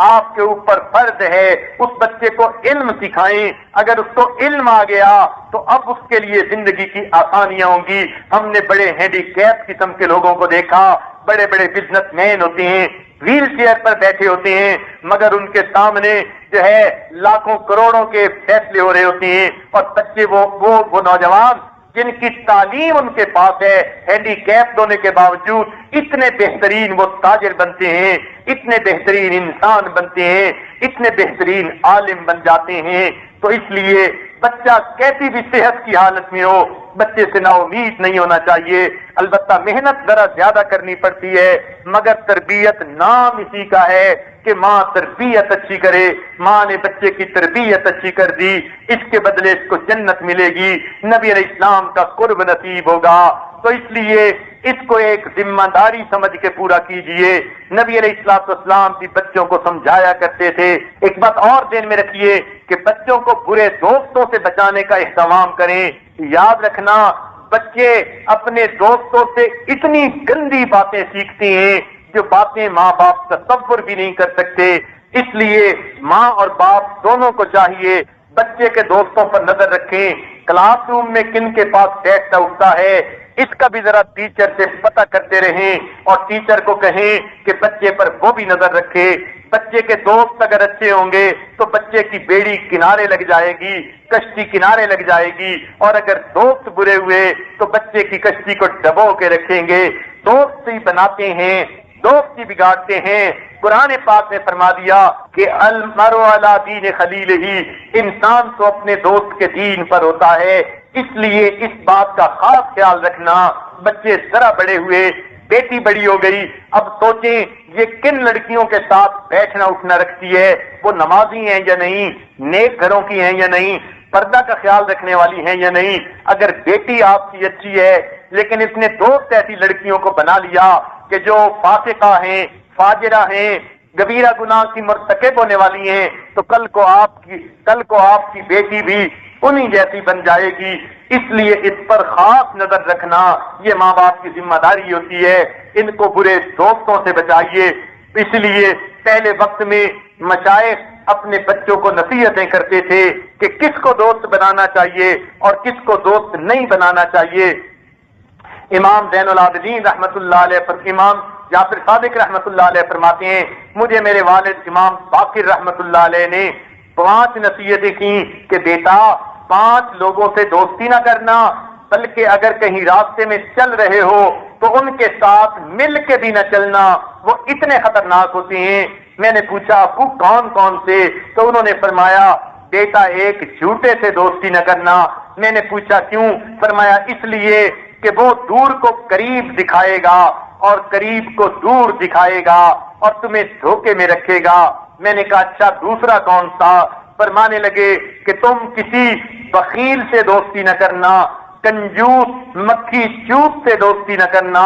آپ کے اوپر فرض ہے اس بچے کو علم سکھائیں۔ اگر اس کو علم آ گیا تو اب اس کے لیے زندگی کی آسانیاں ہوں گی۔ ہم نے بڑے ہینڈی کیپ قسم کے لوگوں کو دیکھا، بڑے بڑے بزنس مین ہوتے ہیں، ویل چیئر پر بیٹھے ہوتے ہیں، مگر ان کے سامنے جو ہے لاکھوں کروڑوں کے فیصلے ہو رہے ہوتے ہیں، اور بچے وہ نوجوان جن کی تعلیم ان کے پاس ہے ہینڈی کیپ ہونے کے باوجود اتنے بہترین وہ تاجر بنتے ہیں، اتنے بہترین انسان بنتے ہیں، اتنے بہترین عالم بن جاتے ہیں۔ تو اس لیے بچہ کیسی بھی صحت کی حالت میں ہو بچے سے نا امید نہیں ہونا چاہیے. البتہ محنت ذرا زیادہ کرنی پڑتی ہے، مگر تربیت نام اسی کا ہے کہ ماں تربیت اچھی کرے. ماں نے بچے کی تربیت اچھی کر دی، اس کے بدلے اس کو جنت ملے گی، نبی علیہ السلام کا قرب نصیب ہوگا. تو اس لیے اس کو ایک ذمہ داری سمجھ کے پورا کیجئے. نبی علیہ السلام بھی بچوں کو سمجھایا کرتے تھے. ایک بات اور ذہن میں رکھیے کہ بچوں کو برے دوستوں سے بچانے کا اہتمام کریں. یاد رکھنا بچے اپنے دوستوں سے اتنی گندی باتیں سیکھتے ہیں جو باتیں ماں باپ تصور بھی نہیں کر سکتے. اس لیے ماں اور باپ دونوں کو چاہیے بچے کے دوستوں پر نظر رکھیں. کلاس روم میں کن کے پاس بیٹھتا اٹھتا ہے اس کا بھی ذرا ٹیچر سے پتہ کرتے رہیں، اور ٹیچر کو کہیں کہ بچے پر وہ بھی نظر رکھے. بچے کے دوست اگر اچھے ہوں گے تو بچے کی بیڑی کنارے لگ جائے گی، کشتی کنارے لگ جائے گی، اور اگر دوست برے ہوئے تو بچے کی کشتی کو ڈبو کے رکھیں گے. دوست ہی بناتے ہیں، دوست ہی بگاڑتے ہیں. قرآن پاک نے فرما دیا کہ المرء علی دین خلیلہ، انسان تو اپنے دوست کے دین پر ہوتا ہے. اس لیے اس بات کا خاص خیال رکھنا. بچے ذرا بڑے ہوئے، بیٹی بڑی ہو گئی، اب سوچیں یہ کن لڑکیوں کے ساتھ بیٹھنا اٹھنا رکھتی ہے، وہ نمازی ہیں یا نہیں، نیک گھروں کی ہیں یا نہیں، پردہ کا خیال رکھنے والی ہیں یا نہیں. اگر بیٹی آپ کی اچھی ہے لیکن اس نے دوست ایسی لڑکیوں کو بنا لیا کہ جو فاسقہ ہیں، فاجرہ ہیں، کبیرہ گناہ کی مرتکب ہونے والی ہیں، تو کل کو آپ کی بیٹی بھی انہی جیسی بن جائے گی. اس لیے اس پر خاص نظر رکھنا یہ ماں باپ کی ذمہ داری ہوتی ہے. ان کو برے دوستوں سے بچائیے. اس لیے پہلے وقت میں مشائخ اپنے بچوں کو نصیحتیں کرتے تھے کہ کس کو دوست بنانا چاہیے اور کس کو دوست نہیں بنانا چاہیے. امام زین العابدین رحمت اللہ علیہ پر امام جعفر صادق رحمت اللہ علیہ فرماتے ہیں مجھے میرے والد امام باقر رحمت اللہ علیہ نے 5 نصیحتیں کی کہ بیٹا 5 لوگوں سے دوستی نہ کرنا، بلکہ اگر کہیں راستے میں چل رہے ہو تو ان کے ساتھ مل کے بھی نہ چلنا، وہ اتنے خطرناک ہوتے ہیں. میں نے پوچھا ابو کون کون سے؟ تو انہوں نے فرمایا بیٹا ایک جھوٹے سے دوستی نہ کرنا. میں نے پوچھا کیوں؟ فرمایا اس لیے کہ وہ دور کو قریب دکھائے گا اور قریب کو دور دکھائے گا اور تمہیں دھوکے میں رکھے گا. میں نے کہا اچھا دوسرا کون سا؟ فرمانے لگے کہ تم کسی بخیل سے دوستی نہ کرنا، کنجوس مکھی چوس سے دوستی نہ کرنا،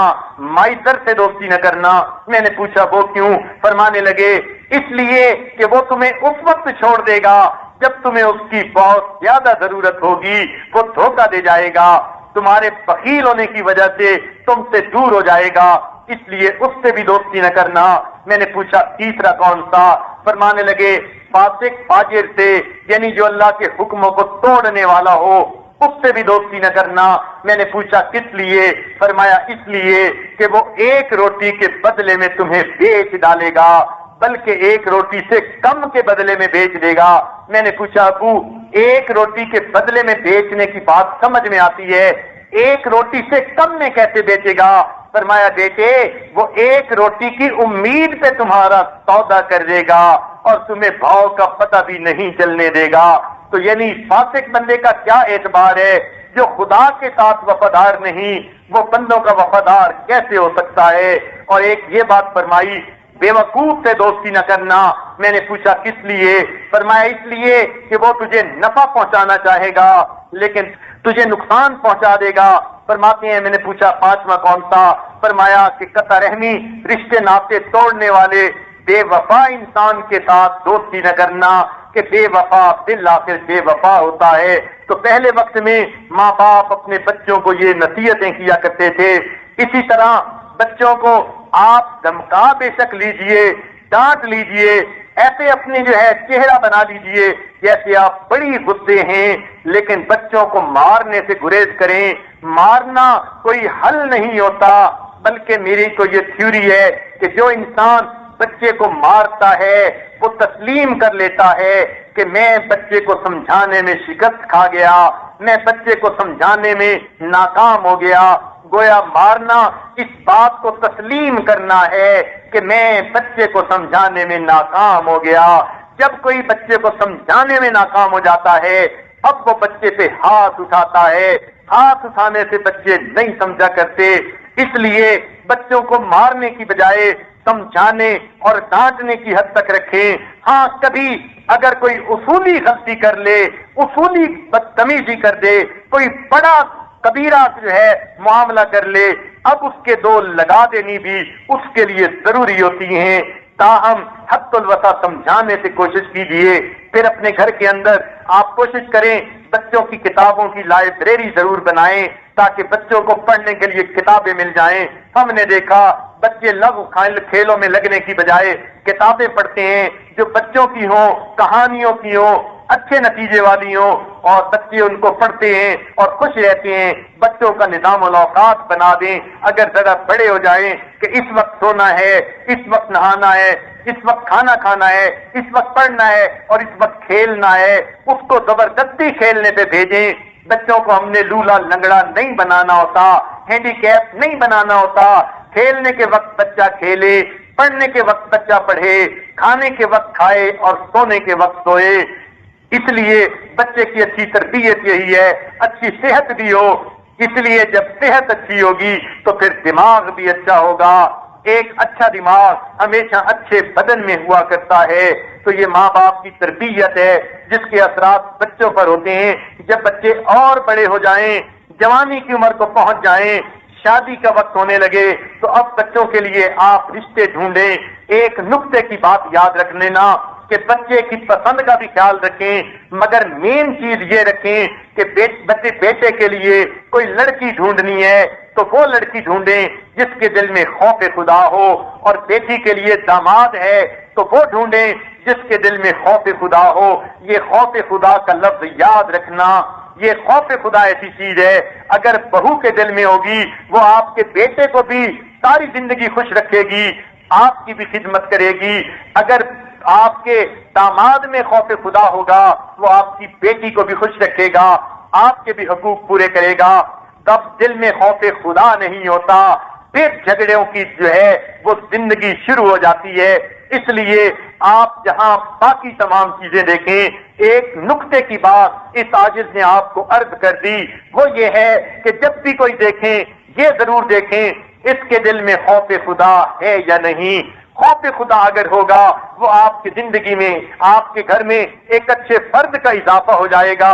مائزر سے دوستی نہ کرنا. میں نے پوچھا وہ کیوں؟ فرمانے لگے اس لیے کہ وہ تمہیں اس وقت چھوڑ دے گا جب تمہیں اس کی بہت زیادہ ضرورت ہوگی، وہ دھوکہ دے جائے گا، تمہارے بخیل ہونے کی وجہ سے تم سے دور ہو جائے گا، اس لیے اس سے بھی دوستی نہ کرنا. میں نے پوچھا تیسرا کون سا؟ فرمانے لگے فاسق فاجر سے، یعنی جو اللہ کے حکموں کو توڑنے والا ہو، اس سے بھی دوستی نہ کرنا. میں نے پوچھا کس لیے؟ فرمایا اس لیے کہ وہ ایک روٹی کے بدلے میں تمہیں بیچ ڈالے گا، بلکہ ایک روٹی سے کم کے بدلے میں بیچ دے گا. میں نے پوچھا ابو ایک روٹی کے بدلے میں بیچنے کی بات سمجھ میں آتی ہے، ایک روٹی سے کم میں کیسے بیچے گا؟ فرمایا بیٹے وہ ایک روٹی کی امید پہ تمہارا سودا کر دے گا اور تمہیں بھاؤ کا پتہ بھی نہیں چلنے دے گا. تو یعنی فاسق بندے کا کیا اعتبار ہے؟ جو خدا کے ساتھ وفادار نہیں وہ بندوں کا وفادار کیسے ہو سکتا ہے؟ اور ایک یہ بات فرمائی بے وقوف سے دوستی نہ کرنا. میں نے پوچھا کس لیے؟ فرمایا اس لیے کہ وہ تجھے نفع پہنچانا چاہے گا لیکن تجھے نقصان پہنچا دے گا. فرماتے ہیں میں نے پوچھا 5واں کون سا؟ فرمایا کہ قطع رحمی، رشتے ناطے توڑنے والے بے وفا انسان کے ساتھ دوستی نہ کرنا، کہ بے وفا بالآخر بے وفا ہوتا ہے. تو پہلے وقت میں ماں باپ اپنے بچوں کو یہ نصیحتیں کیا کرتے تھے. اسی طرح بچوں کو آپ دھمکا بے شک لیجئے، ڈانٹ لیجئے، ایسے اپنے جو ہے چہرہ بنا لیجئے جیسے آپ بڑی غصے ہیں، لیکن بچوں کو مارنے سے گریز کریں. مارنا کوئی حل نہیں ہوتا، بلکہ میری تو یہ تھیوری ہے کہ جو انسان بچے کو مارتا ہے وہ تسلیم کر لیتا ہے کہ میں بچے کو سمجھانے میں شکست کھا گیا، میں بچے کو سمجھانے میں ناکام ہو گیا. گویا مارنا اس بات کو تسلیم کرنا ہے کہ میں بچے کو سمجھانے میں ناکام ہو گیا. جب کوئی بچے کو سمجھانے میں ناکام ہو جاتا ہے اب وہ بچے پہ ہاتھ اٹھاتا ہے، ہاتھ اٹھانے سے بچے نہیں سمجھا کرتے، اس لیے بچوں کو مارنے کی بجائے سمجھانے اور ڈانٹنے کی حد تک رکھیں۔ ہاں کبھی اگر کوئی اصولی غلطی کر لے، اصولی بدتمیزی کر دے، کوئی بڑا کبیرہ جو ہے معاملہ کر لے، اب اس کے دو لگا دینی بھی اس کے لیے ضروری ہوتی ہیں۔ تاہم حد الوسع سمجھانے سے کوشش کیجیے۔ پھر اپنے گھر کے اندر آپ کوشش کریں بچوں کی کتابوں کی لائبریری ضرور بنائیں تاکہ بچوں کو پڑھنے کے لیے کتابیں مل جائیں۔ ہم نے دیکھا بچے لغو کھیلوں میں لگنے کی بجائے کتابیں پڑھتے ہیں جو بچوں کی ہوں، کہانیوں کی ہوں، اچھے نتیجے والی ہوں، اور بچے ان کو پڑھتے ہیں اور خوش رہتے ہیں۔ بچوں کا نظام الاوقات بنا دیں، اگر ذرا بڑے ہو جائیں کہ اس وقت سونا ہے، اس وقت نہانا ہے، اس وقت کھانا کھانا ہے، اس وقت پڑھنا ہے اور اس وقت کھیلنا ہے، اس کو زبردستی کھیلنے پہ بھیجیں۔ بچوں کو ہم نے لولا لنگڑا نہیں بنانا ہوتا، ہینڈی کیپ نہیں بنانا ہوتا۔ کھیلنے کے وقت بچہ کھیلے، پڑھنے کے وقت بچہ پڑھے، کھانے کے وقت کھائے اور سونے کے وقت سوئے۔ اس لیے بچے کی اچھی تربیت یہی ہے، اچھی صحت بھی ہو۔ اس لیے جب صحت اچھی ہوگی تو پھر دماغ بھی اچھا ہوگا۔ ایک اچھا دماغ ہمیشہ اچھے بدن میں ہوا کرتا ہے۔ تو یہ ماں باپ کی تربیت ہے جس کے اثرات بچوں پر ہوتے ہیں۔ جب بچے اور بڑے ہو جائیں، جوانی کی عمر کو پہنچ جائیں، شادی کا وقت ہونے لگے، تو اب بچوں کے لیے آپ رشتے ڈھونڈیں۔ ایک نقطے کی بات یاد رکھ لینا کہ بچے کی پسند کا بھی خیال رکھیں، مگر مین چیز یہ رکھیں کہ بیٹے کے لیے کوئی لڑکی ڈھونڈنی ہے تو وہ لڑکی ڈھونڈیں جس کے دل میں خوف خدا ہو، اور بیٹی کے لیے داماد ہے تو وہ ڈھونڈیں جس کے دل میں خوف خدا ہو۔ یہ خوف خدا کا لفظ یاد رکھنا، یہ خوف خدا ایسی چیز ہے اگر بہو کے دل میں ہوگی وہ آپ کے بیٹے کو بھی ساری زندگی خوش رکھے گی، آپ کی بھی خدمت کرے گی۔ اگر آپ کے داماد میں خوف خدا ہوگا وہ آپ کی بیٹی کو بھی خوش رکھے گا، آپ کے بھی حقوق پورے کرے گا۔ تب دل میں خوف خدا نہیں ہوتا، پھر جھگڑوں کی جو ہے وہ زندگی شروع ہو جاتی ہے۔ اس لیے آپ جہاں باقی تمام چیزیں دیکھیں، ایک نقطے کی بات اس عاجز نے آپ کو عرض کر دی، وہ یہ ہے کہ جب بھی کوئی دیکھیں یہ ضرور دیکھیں اس کے دل میں خوف خدا ہے یا نہیں۔ خوف خدا اگر ہوگا وہ آپ کی زندگی میں، آپ کے گھر میں ایک اچھے فرد کا اضافہ ہو جائے گا،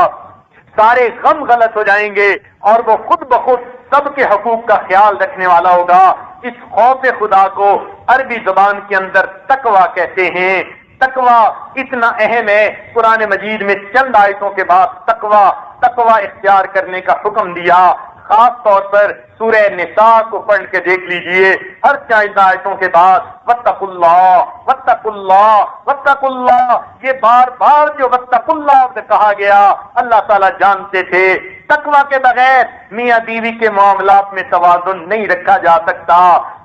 سارے غم غلط ہو جائیں گے اور وہ خود بخود سب کے حقوق کا خیال رکھنے والا ہوگا۔ اس خوف خدا کو عربی زبان کے اندر تقویٰ کہتے ہیں۔ تقویٰ اتنا اہم ہے، قرآن مجید میں چند آیتوں کے بعد تقویٰ اختیار کرنے کا حکم دیا۔ خاص طور پر سورہ نساء کو پڑھ کے دیکھ لیجئے، ہر چند آیتوں کے بعد واتقوا اللہ واتقوا اللہ واتقوا اللہ، یہ بار بار جو واتقوا اللہ کہا گیا، اللہ تعالیٰ جانتے تھے تقویٰ کے بغیر میاں بیوی کے معاملات میں توازن نہیں رکھا جا سکتا،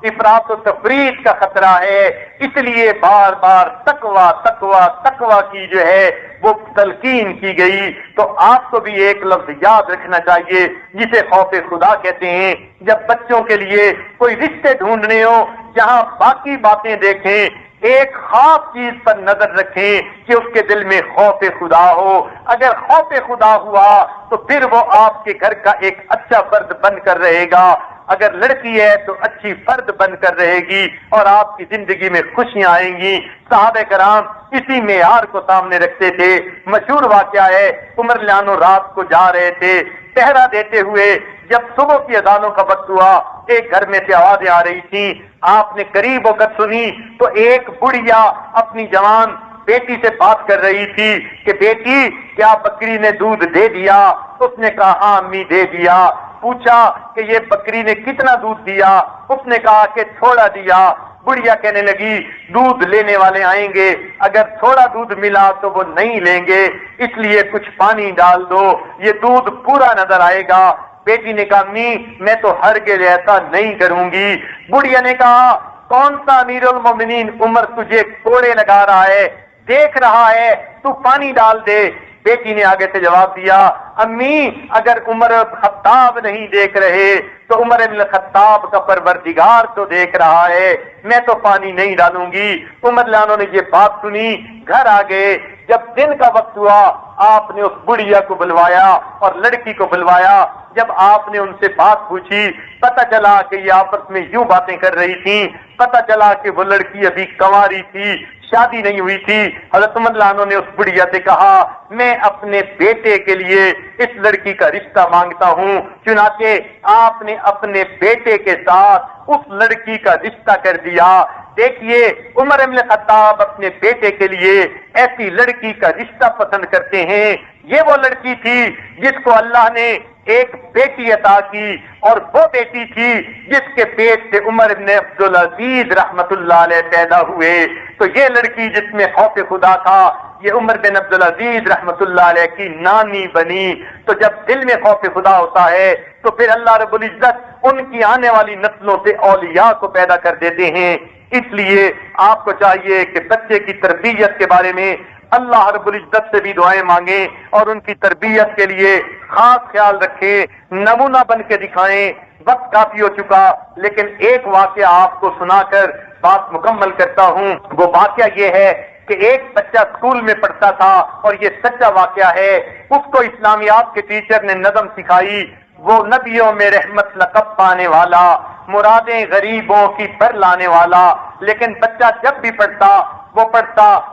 افراط و تفریط کا خطرہ ہے۔ اس لیے بار بار تقویٰ تقویٰ تقویٰ کی جو ہے وہ تلقین کی گئی۔ تو آپ کو بھی ایک لفظ یاد رکھنا چاہیے جسے خوف خدا کہتے ہیں۔ جب بچوں کے لیے کوئی رشتے ڈھونڈنے ہو، جہاں باقی باتیں دیکھیں، ایک خاص چیز پر نظر رکھیں کہ اس کے دل میں خوف خدا ہو۔ اگر خوف خدا ہوا تو پھر وہ آپ کے گھر کا ایک اچھا فرد بن کر رہے گا، اگر لڑکی ہے تو اچھی فرد بن کر رہے گی اور آپ کی زندگی میں خوشیاں آئیں گی۔ صحابہ کرام اسی معیار کو سامنے رکھتے تھے۔ مشہور واقعہ ہے، عمر لانو رات کو جا رہے تھے پہرا دیتے ہوئے، جب صبح کی اذانوں کا وقت ہوا ایک گھر میں سے آوازیں آ رہی تھیں، آپ نے قریب ہو کر سنی تو ایک بڑھیا اپنی جوان بیٹی سے بات کر رہی تھی کہ بیٹی کیا بکری نے دودھ دے دیا؟ اس نے کہا ہاں امی دے دیا۔ پوچھا کہ یہ بکری نے کتنا دودھ دیا؟ اس نے کہا کہ تھوڑا دیا۔ بڑھیا کہنے لگی دودھ لینے والے آئیں گے، اگر تھوڑا دودھ ملا تو وہ نہیں لیں گے، اس لیے کچھ پانی ڈال دو، یہ دودھ پورا نظر آئے گا۔ بیٹی نے کہا امی میں تو ہرگز ایسا نہیں کروں گی۔ بڑھیا نے کہا کون سا امیر المومنین عمر تجھے کوڑے لگا رہا ہے، دیکھ رہا ہے، تو پانی ڈال دے۔ بیٹی نے آگے سے جواب دیا امی اگر عمر خطاب نہیں دیکھ رہے تو عمر بن الخطاب کا پروردگار تو دیکھ رہا ہے، میں تو پانی نہیں ڈالوں گی۔ عمر لانو نے یہ بات سنی، گھر آ گئے، جب دن کا وقت ہوا آپ نے اس بڑھیا کو بلوایا اور لڑکی کو بلوایا. جب آپ نے ان سے بات پوچھی پتہ چلا کہ یہ آپس میں یوں باتیں کر رہی تھیں. پتہ چلا کہ وہ لڑکی ابھی کنواری تھی, شادی نہیں ہوئی تھی. حضرت عمر رضی اللہ عنہ نے اس بڑھیا سے کہا میں اپنے بیٹے کے لیے اس لڑکی کا رشتہ مانگتا ہوں. چنانچہ آپ نے اپنے بیٹے کے ساتھ اس لڑکی کا رشتہ کر دیا. دیکھیے عمر بن الخطاب اپنے بیٹے کے لیے ایسی لڑکی کا رشتہ پسند کرتے ہیں. یہ وہ لڑکی تھی جس کو اللہ نے ایک بیٹی عطا کی اور وہ بیٹی تھی جس کے پیٹ سے عمر بن عبدالعزیز رحمت اللہ علیہ پیدا ہوئے. تو یہ لڑکی جس میں خوف خدا تھا یہ عمر بن عبدالعزیز رحمت اللہ علیہ کی نانی بنی. تو جب دل میں خوف خدا ہوتا ہے تو پھر اللہ رب العزت ان کی آنے والی نسلوں سے اولیاء کو پیدا کر دیتے ہیں. اس لیے آپ کو چاہیے کہ بچے کی تربیت کے بارے میں اللہ رب العزت سے بھی دعائیں مانگیں اور ان کی تربیت کے لیے خاص خیال رکھیں, نمونہ بن کے دکھائیں. وقت کافی ہو چکا لیکن ایک واقعہ آپ کو سنا کر بات مکمل کرتا ہوں. وہ واقعہ یہ ہے کہ ایک بچہ اسکول میں پڑھتا تھا اور یہ سچا واقعہ ہے. اس کو اسلامیات کے ٹیچر نے نظم سکھائی. وہ نبیوں میں رحمت لقب پانے والا, مرادیں غریبوں کی پر لانے والا. لیکن بچہ جب بھی پڑھتا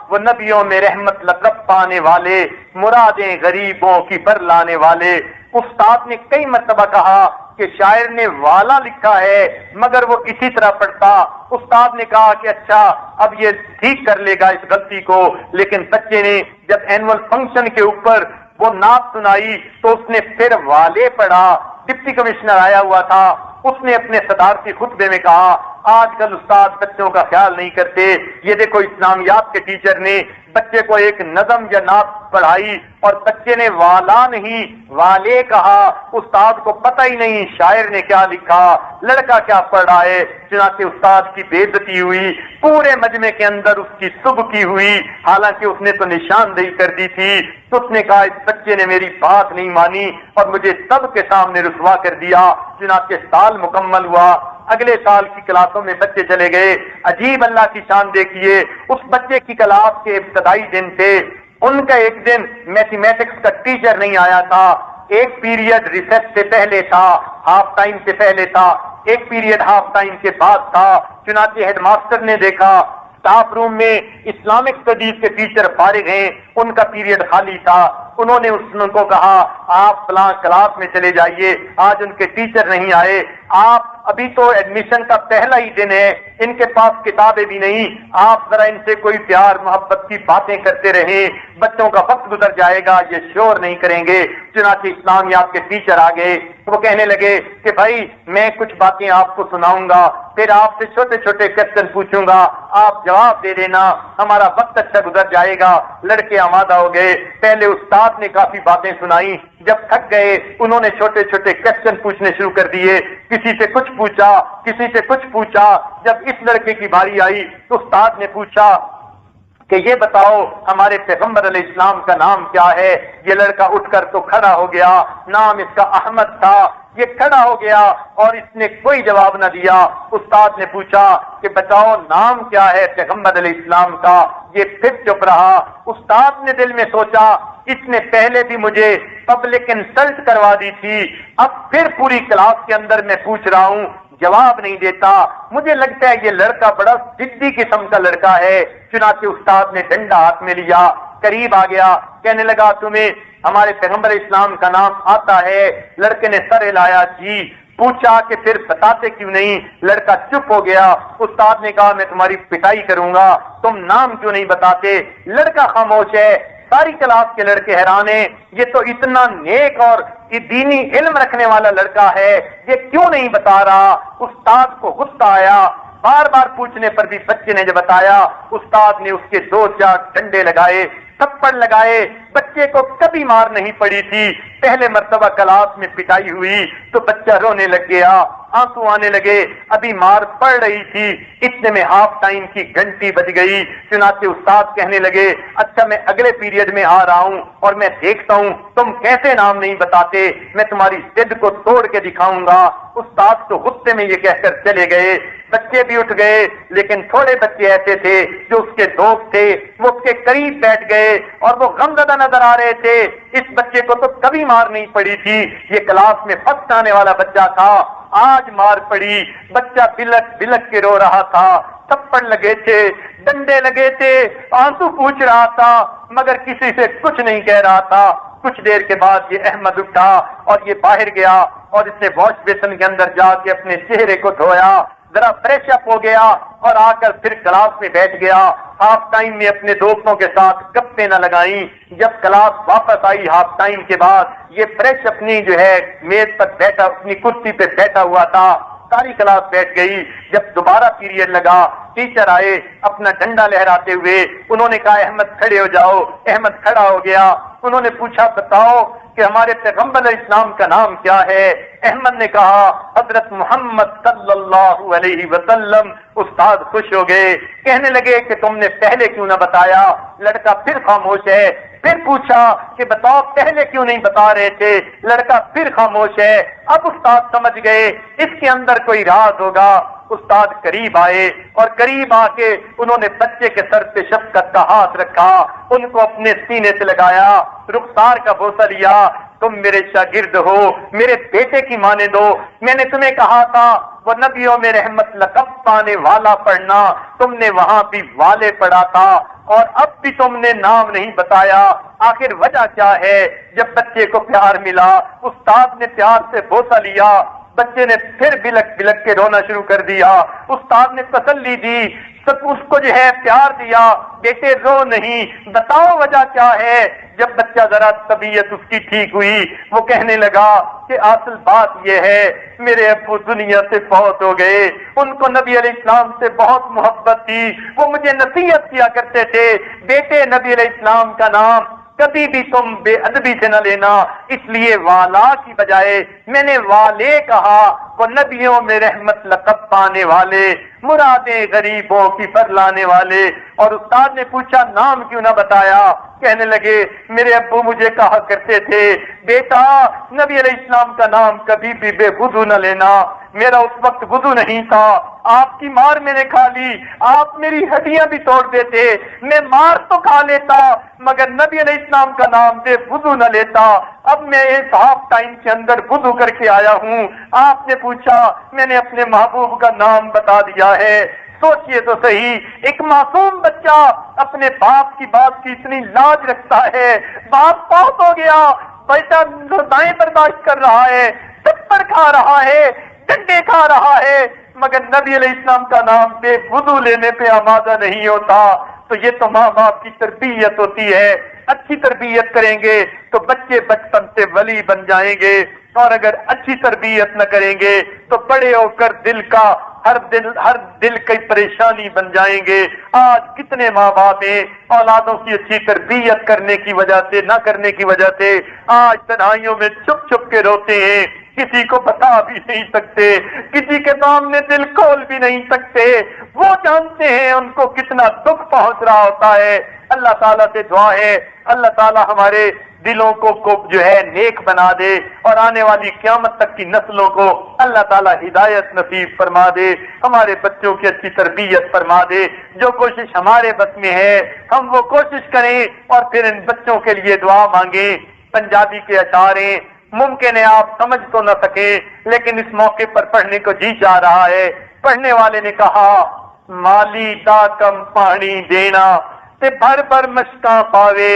وہ نبیوں میں رحمت لقب پانے والے, مرادیں غریبوں کی پر لانے والے. استاد نے کئی مرتبہ کہا کہ شاعر نے والا لکھا ہے مگر وہ اسی طرح پڑھتا. استاد نے کہا کہ اچھا اب یہ ٹھیک کر لے گا اس غلطی کو. لیکن بچے نے جب اینول فنکشن کے اوپر وہ نعت سنائی تو اس نے پھر والے پڑھا. ڈپٹی کمشنر آیا ہوا تھا, اس نے اپنے صدارتی خطبے میں کہا آج کل استاد بچوں کا خیال نہیں کرتے. یہ دیکھو اسلامیات کے ٹیچر نے بچے کو ایک نظم یا نعت پڑھائی اور بچے نے والا نہیں والے کہا. استاد کو پتہ ہی نہیں شاعر نے کیا لکھا, لڑکا کیا پڑھ رہا ہے. چنانچہ استاد کی بے عزتی ہوئی, پورے مجمع کے اندر اس کی سبکی ہوئی, حالانکہ اس نے تو نشاندہی کر دی تھی. تو اس نے کہا اس بچے نے میری بات نہیں مانی اور مجھے سب کے سامنے رسوا کر دیا. چنانچہ سال مکمل ہوا. اگلے سال کی کلاسوں میں بچے چلے گئے. عجیب اللہ کی شان دیکھیے, اس بچے کی کلاس کے ابتدائی دن تھے. ان کا ایک دن میتھمیٹکس کا ٹیچر نہیں آیا تھا. ایک پیریڈ ریسیس سے پہلے تھا, ہاف ٹائم سے پہلے تھا, ایک پیریڈ ہاف ٹائم کے بعد تھا. چنانچہ ہیڈ ماسٹر نے دیکھا اسٹاف روم میں اسلامک اسٹڈیز کے ٹیچر فارغ ہیں, ان کا پیریڈ خالی تھا. انہوں نے ان کو کہا آپ فلاں کلاس میں چلے جائیے, آج ان کے ٹیچر نہیں آئے. آپ ابھی تو ایڈمیشن کا پہلا ہی دن ہے, ان کے پاس کتابیں بھی نہیں, آپ ذرا ان سے کوئی پیار محبت کی باتیں کرتے رہیں, بچوں کا وقت گزر جائے گا, یہ شور نہیں کریں گے. چنانچہ اسلامیات کے ٹیچر آ گئے. وہ کہنے لگے کہ بھائی میں کچھ باتیں آپ کو سناؤں گا, پھر آپ سے چھوٹے چھوٹے کوسچن پوچھوں گا, آپ جواب دے دینا, ہمارا وقت اچھا گزر جائے گا. لڑکے آمادہ ہو گئے. پہلے استاد نے کافی باتیں سنائی. جب تھک گئے انہوں نے چھوٹے چھوٹے کوسچن پوچھنے شروع کر دیے. کسی سے کچھ پوچھا, کسی سے کچھ پوچھا. جب اس لڑکے کی باری آئی تو استاد نے پوچھا کہ یہ بتاؤ ہمارے پیغمبر علیہ السلام کا نام کیا ہے. یہ لڑکا اٹھ کر تو کھڑا ہو گیا, نام اس کا احمد تھا. یہ کھڑا ہو گیا اور اس نے کوئی جواب نہ دیا. استاد نے پوچھا کہ بتاؤ نام کیا ہے پیغمبر علیہ السلام کا. یہ پھر چپ رہا. استاد نے دل میں سوچا اس نے پہلے بھی مجھے پبلک انسلٹ کروا دی تھی, اب پھر پوری کلاس کے اندر میں پوچھ رہا ہوں, جواب نہیں دیتا. مجھے لگتا ہے یہ لڑکا بڑا ضدی قسم کا لڑکا ہے. چنانچہ استاد نے ڈنڈا ہاتھ میں لیا, قریب آ گیا, کہنے لگا تمہیں ہمارے پیغمبر اسلام کا نام آتا ہے؟ لڑکے نے سر ہلایا جی. پوچھا کہ پھر بتاتے کیوں نہیں؟ لڑکا چپ ہو گیا. استاد نے کہا میں تمہاری پٹائی کروں گا, تم نام کیوں نہیں بتاتے؟ لڑکا خاموش ہے. ساری کلاس کے لڑکے حیران ہیں, یہ تو اتنا نیک اور دینی علم رکھنے والا لڑکا ہے, یہ کیوں نہیں بتا رہا؟ استاد کو غصہ آیا. بار بار پوچھنے پر بھی بچے نے جب بتایا, استاد نے اس کے 2-4 ڈنڈے لگائے, تھپڑ لگائے. بچے کو کبھی مار نہیں پڑی تھی, پہلے مرتبہ کلاس میں پٹائی ہوئی تو بچہ رونے لگ گیا, آنسو آنے لگے. ابھی مار پڑ رہی تھی, اتنے میں ہاف ٹائم کی گھنٹی بج گئی. چنانچہ استاد کہنے لگے اچھا میں اگلے پیریڈ میں آ رہا ہوں اور میں دیکھتا ہوں تم کیسے نام نہیں بتاتے, میں تمہاری ضد کو توڑ کے دکھاؤں گا. استاد تو غصے میں یہ کہہ کر چلے گئے. بچے بھی اٹھ گئے، لیکن تھوڑے بچے ایسے تھے جو اس کے دوست تھے، وہ اس کے قریب بیٹھ گئے اور وہ غمزدہ نظر آ رہے تھے۔ اس بچے کو تو کبھی مار نہیں پڑی تھی، یہ کلاس میں فرسٹ آنے والا بچہ تھا، آج مار پڑی۔ بچہ بلک بلک کے رو رہا تھا، تھپڑ لگے تھے، ڈنڈے لگے تھے، آنسو پوچھ رہا تھا، مگر کسی سے کچھ نہیں کہہ رہا تھا۔ کچھ دیر کے بعد یہ احمد اٹھا اور یہ باہر گیا اور اس نے واش بیسن کے اندر جا کے اپنے چہرے کو دھویا، ذرا فریش اپ ہو گیا اور آ کر پھر کلاس میں بیٹھ گیا۔ ہاف ٹائم میں اپنے دوستوں کے ساتھ گپیں نہ لگائیں۔ جب کلاس واپس آئی ہاف ٹائم کے بعد، یہ فریش اپنی جو ہے میز پر بیٹھا، اپنی کرسی پہ بیٹھا ہوا تھا، ساری کلاس بیٹھ گئی۔ جب دوبارہ پیریڈ لگا، ٹیچر آئے اپنا ڈنڈا لہراتے ہوئے، انہوں نے کہا احمد کھڑے ہو جاؤ۔ احمد کھڑا ہو گیا۔ انہوں نے پوچھا بتاؤ کہ ہمارے پیغمبر علیہ السلام کا نام کیا ہے؟ احمد نے کہا حضرت محمد صلی اللہ علیہ وسلم۔ استاد خوش ہو گئے، کہنے لگے کہ تم نے پہلے کیوں نہ بتایا؟ لڑکا پھر خاموش ہے۔ پھر پوچھا کہ بتاؤ پہلے کیوں نہیں بتا رہے تھے؟ لڑکا پھر خاموش ہے۔ اب استاد سمجھ گئے اس کے اندر کوئی راز ہوگا۔ استاد قریب آئے اور قریب آ کے انہوں نے بچے کے سر پہ شفقت کا ہاتھ رکھا، ان کو اپنے سینے سے لگایا، رخسار کا بوسہ لیا۔ تم میرے شاگرد ہو، میرے بیٹے کی مانند ہو۔ میں نے تمہیں کہا تھا وہ نبیوں میں رحمت لقب پانے والا پڑھنا، تم نے وہاں بھی والے پڑھا تھا اور اب بھی تم نے نام نہیں بتایا۔ آخر وجہ کیا ہے؟ جب بچے کو پیار ملا، استاد نے پیار سے بوسہ لیا، بچے نے پھر بلک بلک کے رونا شروع کر دیا۔ استاد نے تسلی دی، سب اس کو جو ہے پیار دیا، بیٹے رو نہیں، بتاؤ وجہ کیا ہے؟ جب بچہ ذرا طبیعت اس کی ٹھیک ہوئی، وہ کہنے لگا کہ اصل بات یہ ہے میرے ابو دنیا سے فوت ہو گئے، ان کو نبی علیہ السلام سے بہت محبت تھی، وہ مجھے نصیحت کیا کرتے تھے بیٹے نبی علیہ السلام کا نام کبھی بھی تم بے ادبی سے نہ لینا، اس لیے والا کی بجائے میں نے والے کہا۔ وہ نبیوں میں رحمت لقب پانے والے، مرادیں غریبوں کی فرلانے والے۔ اور استاد نے پوچھا نام کیوں نہ بتایا؟ کہنے لگے میرے ابو مجھے کہا کرتے تھے بیٹا نبی علیہ السلام کا نام کبھی بھی بے وضو نہ لینا۔ میرا اس وقت وضو نہیں تھا، آپ کی مار میں نے کھا لی، آپ میری ہڈیاں بھی توڑ دیتے، میں مار تو کھا لیتا مگر نبی علیہ السلام کا نام بے وضو نہ لیتا۔ اب میں اس ہاف ٹائم کے اندر وضو کر کے آیا ہوں، آپ نے پوچھا میں نے اپنے محبوب کا نام بتا دیا ہے۔ سوچئے تو صحیح، ایک معصوم بچہ اپنے باپ کی بات کی اتنی لاج رکھتا ہے، باپ فوت ہو گیا، بیٹا دائیں برداشت کر رہا ہے، تھپڑ کھا رہا ہے، ڈنڈے کھا رہا ہے، مگر نبی علیہ السلام کا نام بے وضو لینے پہ آمادہ نہیں ہوتا۔ تو یہ تو ماں باپ کی تربیت ہوتی ہے، اچھی تربیت کریں گے تو بچے بچپن سے ولی بن جائیں گے، اور اگر اچھی تربیت نہ کریں گے تو بڑے ہو کر ہر دل کی پریشانی بن جائیں گے۔ آج کتنے ماں باپ ہیں اولادوں کی اچھی تربیت کرنے کی وجہ سے، نہ کرنے کی وجہ سے آج تنہائیوں میں چھپ چھپ کے روتے ہیں، کسی کو بتا بھی نہیں سکتے، کسی کے سامنے دل کھول بھی نہیں سکتے، وہ جانتے ہیں ان کو کتنا دکھ پہنچ رہا ہوتا ہے۔ اللہ تعالیٰ سے دعا ہے اللہ تعالیٰ ہمارے دلوں کو جو ہے نیک بنا دے، اور آنے والی قیامت تک کی نسلوں کو اللہ تعالیٰ ہدایت نصیب فرما دے، ہمارے بچوں کی اچھی تربیت فرما دے۔ جو کوشش ہمارے بس میں ہے ہم وہ کوشش کریں اور پھر ان بچوں کے لیے دعا مانگیں۔ پنجابی کے اشعار ہیں، ممکن ہے آپ سمجھ تو نہ سکے لیکن اس موقع پر پڑھنے کو جی چاہ رہا ہے۔ پڑھنے والے نے کہا مالی دا کم پانی دینا تے بھر بھر مشکاں پاوے،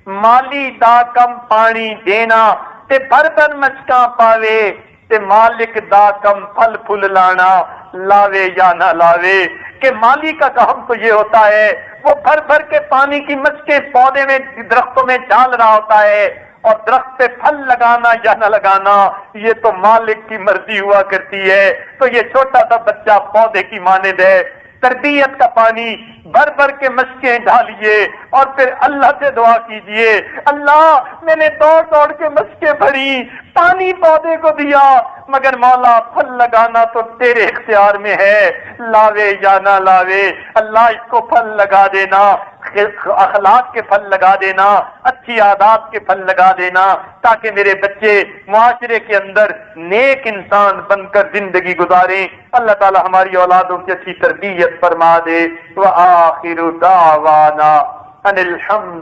مالی دا کم پانی دینا تے بھر بھر مشکاں پاوے، تے مالک دا کم پھل پھل لانا لاوے یا نہ لاوے۔ کہ مالی کا کام تو یہ ہوتا ہے وہ بھر بھر کے پانی کی مشکیں پودے میں درختوں میں ڈال رہا ہوتا ہے، اور درخت پہ پھل لگانا یا نہ لگانا یہ تو مالک کی مرضی ہوا کرتی ہے۔ تو یہ چھوٹا سا بچہ پودے کی مانند ہے، تربیت کا پانی بھر بھر کے مشکیں ڈالیے اور پھر اللہ سے دعا کیجئے اللہ میں نے دوڑ دوڑ کے مشکیں بھری، پانی پودے کو دیا، مگر مولا پھل لگانا تو تیرے اختیار میں ہے، لاوے یا نہ لاوے اللہ اس کو پھل لگا دینا۔ اخلاق کے پھل لگا دینا، اچھی عادات کے پھل لگا دینا، تاکہ میرے بچے معاشرے کے اندر نیک انسان بن کر زندگی گزاریں۔ اللہ تعالی ہماری اولادوں کی اچھی تربیت فرما دے۔ وآخر دعوانا ان الحمد